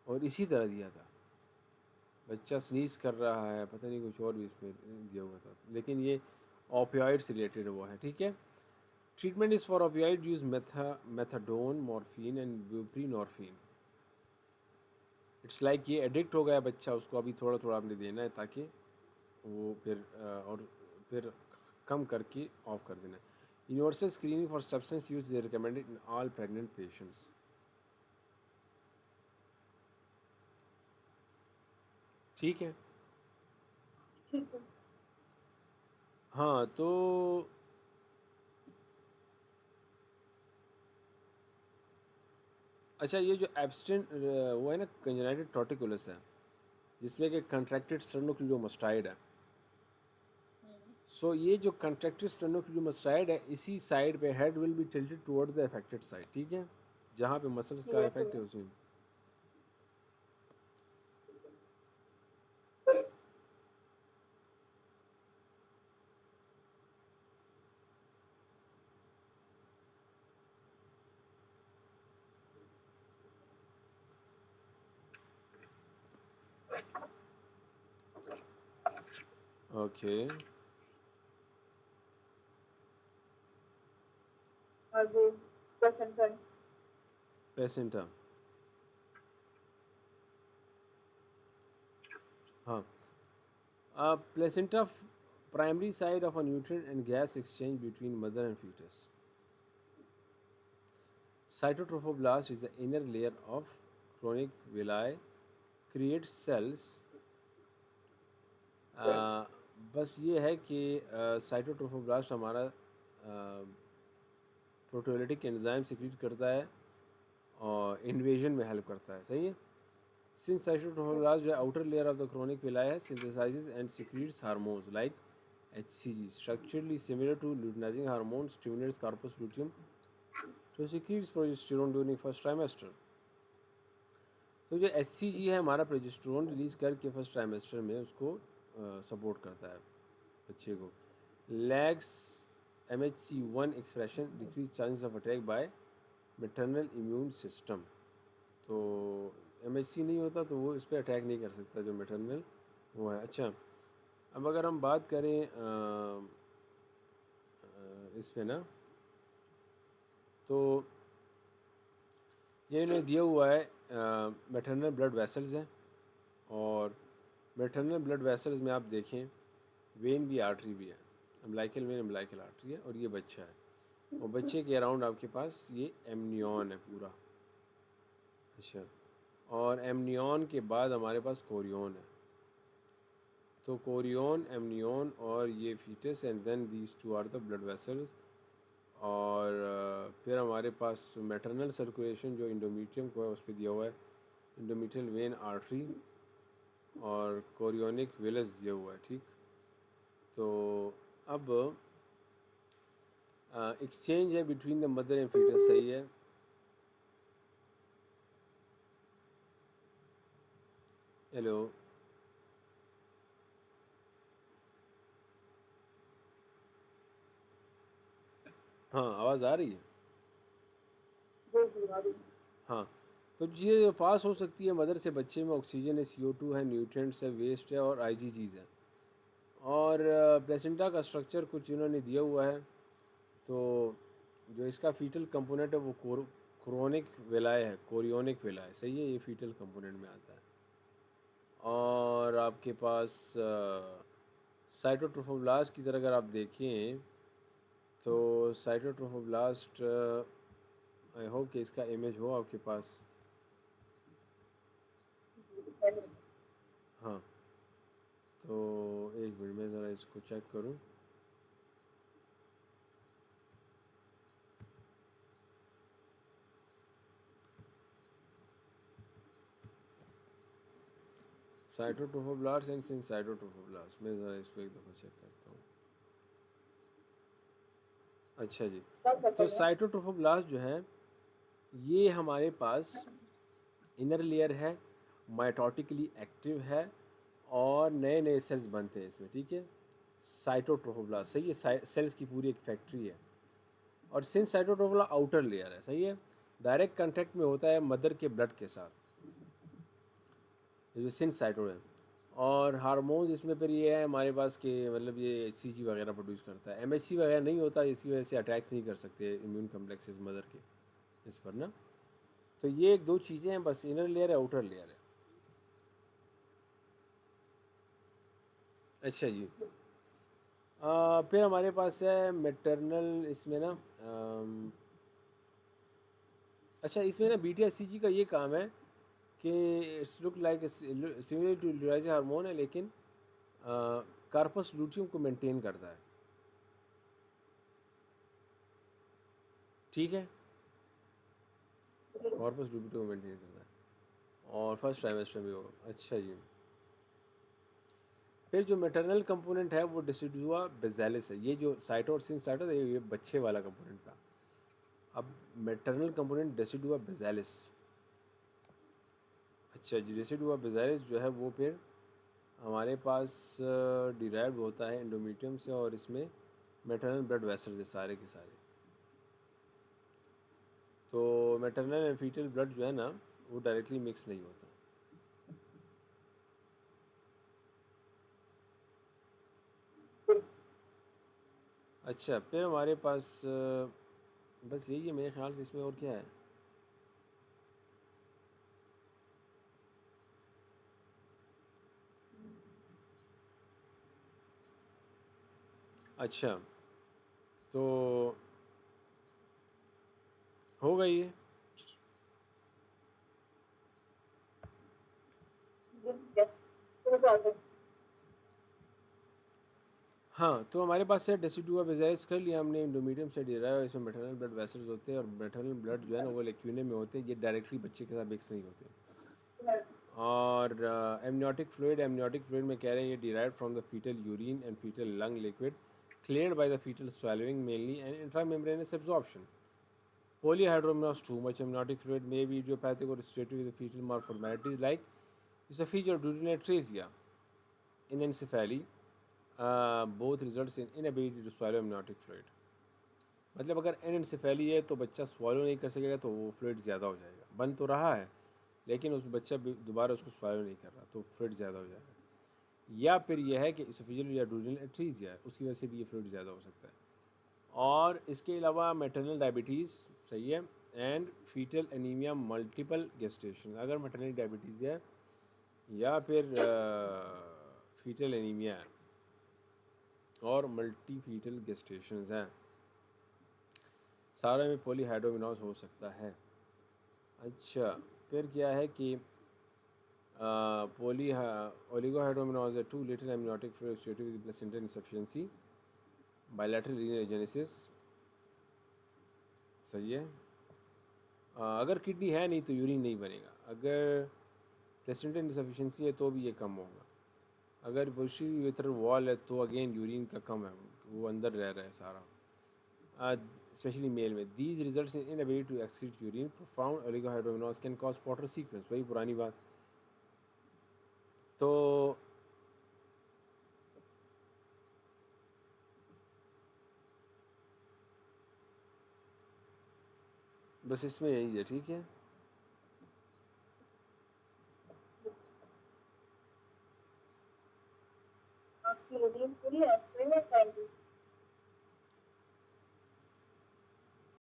और इसी तरह दिया था. बच्चा स्नीज कर रहा है, पता नहीं कुछ और भी इसमें दिया हुआ था, लेकिन ये ओपियाइड से रिलेटेड वो है. ठीक है, treatment is for opioid use methadone, morphine and buprenorphine. It's like ये एडिक्ट हो गया बच्चा, उसको अभी थोड़ा थोड़ा आपने देना है ताकि वो और फिर कम करके ऑफ कर देना है. Universal screening for substance use is recommended in all pregnant patients. ठीक है. ठीक है. हाँ, तो अच्छा, ये जो एब्स्टेंट वो है ना कंजेनाइटेड टॉर्टिकुलस है, जिसमें कि कंट्रैक्टेड स्टेर्नोक्लेडोमास्टाइड है. सो ये जो कंट्रैक्टेड स्टेर्नोक्लेडोमास्टाइड है, इसी साइड पे head will be tilted towards the affected side. ठीक है, जहाँ पे मसल्स का यस इफेक्ट सर. है उसी. ओके, आगे प्लेसेंटा. प्लेसेंटा. हाँ, placenta primary site of a nutrient and gas exchange between mother and fetus. Cytotrophoblast is the inner layer of chronic villi, creates cells. बस ये है कि साइटोट्रोफोब्लास्ट हमारा प्रोटियोलिटिक एंजाइम सिक्रीट करता है और इन्वेजन में हेल्प करता है. सही है. सिंस साइटोट्रोफोब्लास्ट जो outer layer of the chorionic villi है, synthesises and secretes hormones like HCG, structurally similar to luteinizing hormone, stimulates corpus luteum to secretes progesterone during first trimester. तो जो HCG है हमारा प्रोजेस्टेरोन रिलीज करके फर्स्ट ट्राइमेस्टर में उसको सपोर्ट करता है बच्चे को. Lacks MHC1 expression, decrease chances of attack by maternal immune system. तो MHC नहीं होता तो वो इस पर अटैक नहीं कर सकता जो मैटरनल वो है. अच्छा, अब अगर हम बात करें इस पे ना, तो ये इन्हें दिया हुआ है मैटरनल ब्लड वेसल्स हैं, और मैटरनल ब्लड वेसल्स में आप देखें वेन भी आर्टरी भी है, अम्बिलिकल वेन अम्बिलिकल आर्टरी है, और ये बच्चा है, और बच्चे के अराउंड आपके पास ये एमनियन है पूरा. अच्छा, और एमनियन के बाद हमारे पास कोरियन है. तो कोरियन, एमनियन और ये fetus, and then these two are the blood vessels. और फिर हमारे पास मैटरनल सर्कुलेशन जो इंडोमीट्रियम को है उस पर दिया हुआ है, इंडोमीट्रियल वेन आर्टरी और कोरियोनिक वेलस दिया हुआ है. ठीक, तो अब एक्सचेंज है between the mother and fetus. सही है. हेलो, हाँ, आवाज़ आ रही है. हाँ, तो ये पास हो सकती है मदर से बच्चे में. ऑक्सीजन है, CO2 है, न्यूट्रिएंट्स है, वेस्ट है और IgGs है. और प्लेसेंटा का स्ट्रक्चर कुछ इन्होंने दिया हुआ है. तो जो इसका फीटल कंपोनेंट है वो क्रोनिक वेलाय है, कोरियोनिक वेलाय. सही है, ये फीटल कंपोनेंट में आता है. और आपके पास साइटोट्रोफोब्लास्ट की तरह अगर आप देखें तो साइटोट्रोफोब्लास्ट, आई होप कि इसका इमेज हो आपके पास। हाँ, तो एक मिनट में ज़रा इसको चेक करूं। साइटोट्रोफोब्लास्ट एंड सिनसाइटोट्रोफोब्लास्ट, मैं ज़रा इसको एक दफ़ा चेक करता हूँ। अच्छा जी, तो साइटोट्रोफोब्लास्ट जो है ये हमारे पास इनर लेयर है, माइटोटिकली एक्टिव है और नए नए सेल्स बनते हैं इसमें, ठीक है। साइटोट्रोफोब्लास्ट सही है, सेल्स की पूरी एक फैक्ट्री है। और सिंस साइटोट्रोफोब्लास्ट आउटर लेयर है, सही है, डायरेक्ट कांटेक्ट में होता है मदर के ब्लड के साथ, ये जो सिंस साइटो है। और हार्मोन्स इसमें फिर ये है हमारे पास कि मतलब ये HCG वगैरह प्रोड्यूस करता है, MHC वगैरह नहीं होता, इसी वजह से अटैक्स नहीं कर सकते इम्यून कम्प्लेक्सेस मदर के इस पर ना। तो ये एक दो चीज़ें हैं बस, इनर लेयर है आउटर लेयर है। अच्छा जी, फिर हमारे पास है मैटरनल इसमें ना, अच्छा इसमें ना BTHCG का ये काम है कि it's look like similar to लुराइज हार्मोन है, लेकिन कार्पस लूटियम को मेंटेन करता है, ठीक है, कॉर्पस लूटियम को मेंटेन करता है और फर्स्ट ट्राइमेस्टर भी होगा। अच्छा जी, फिर जो मैटरनल कंपोनेंट है वो डेसिडुआ बेजालिस है, ये जो साइटो और सिंसाइटो था ये बच्चे वाला कंपोनेंट था। अब मैटरनल कंपोनेंट डेसिडुआ बेजालिस, अच्छा जी, डेसिडुआ बेजालिस जो है वो फिर हमारे पास डिराइव्ड होता है एंडोमीट्रियम से, और इसमें मैटरनल ब्लड वेसल्स है सारे के सारे। तो मैटरनल एंड फीटल ब्लड जो है ना वो डायरेक्टली मिक्स नहीं होता। अच्छा, फिर हमारे पास बस यही है मेरे ख्याल से, इसमें और क्या है। अच्छा, तो हो गई है। हाँ, तो हमारे पास है डेसिडुआ बेजाइस कर लिया हमने, इंडोमीडियम से डिराइव है, इसमें मैटरनल ब्लड वेसल्स होते हैं और मैटरनल ब्लड जो है ना वो लेक्यूने में होते हैं, ये डायरेक्टली बच्चे के साथ मिक्स नहीं होते। और एमनियोटिक फ्लूइड में कह रहे हैं ये derive from the fetal urine and fetal lung liquid cleared by the fetal swallowing mainly and intramembranous absorption. Polyhydramnios too much amniotic fluid may be idiopathic or associated with the fetal malformalities like esophageal duodenal atresia in encephaly. Both results in inability to swallow amniotic fluid. मतलब अगर एनएनसेफेली है तो बच्चा swallow नहीं कर सकेगा तो वो फ्लूइड ज़्यादा हो जाएगा, बन तो रहा है लेकिन उस बच्चा दोबारा उसको swallow नहीं कर रहा तो फ्लूइड ज़्यादा हो जाएगा। या फिर यह है कि इसोफेजियल या डुओडेनल एट्रीजिया है, उसकी वजह से भी ये फ्लूइड ज़्यादा हो सकता है। और इसके अलावा मैटरनल डायबिटीज़, सही है, and fetal anaemia multiple gestation, अगर मैटरनल डायबिटीज़ है या फिर फीटल एनीमिया है और मल्टी फीटल गेस्टेशंस हैं, सारे में पॉलीहाइड्रोमिनोस हो सकता है। अच्छा, फिर क्या है कि पोली ओलिगोहाइड्रोमिनोस है too little amniotic fluid associated with placental insufficiency bilateral renal agenesis, सही है। अगर किडनी है नहीं तो यूरिन नहीं बनेगा, अगर प्लेसेंटल इंसफिशिएंसी है तो भी ये कम होगा, अगर पोस्टीरियर वॉल है तो अगेन यूरिन का कम है, वो अंदर रह रहा है सारा, स्पेशली मेल में। These results in inability to excrete urine, profound oligohydramnios can cause Potter sequence, वही पुरानी बात। तो बस इसमें यही है, ठीक है। आपकी रूटीन पूरी है,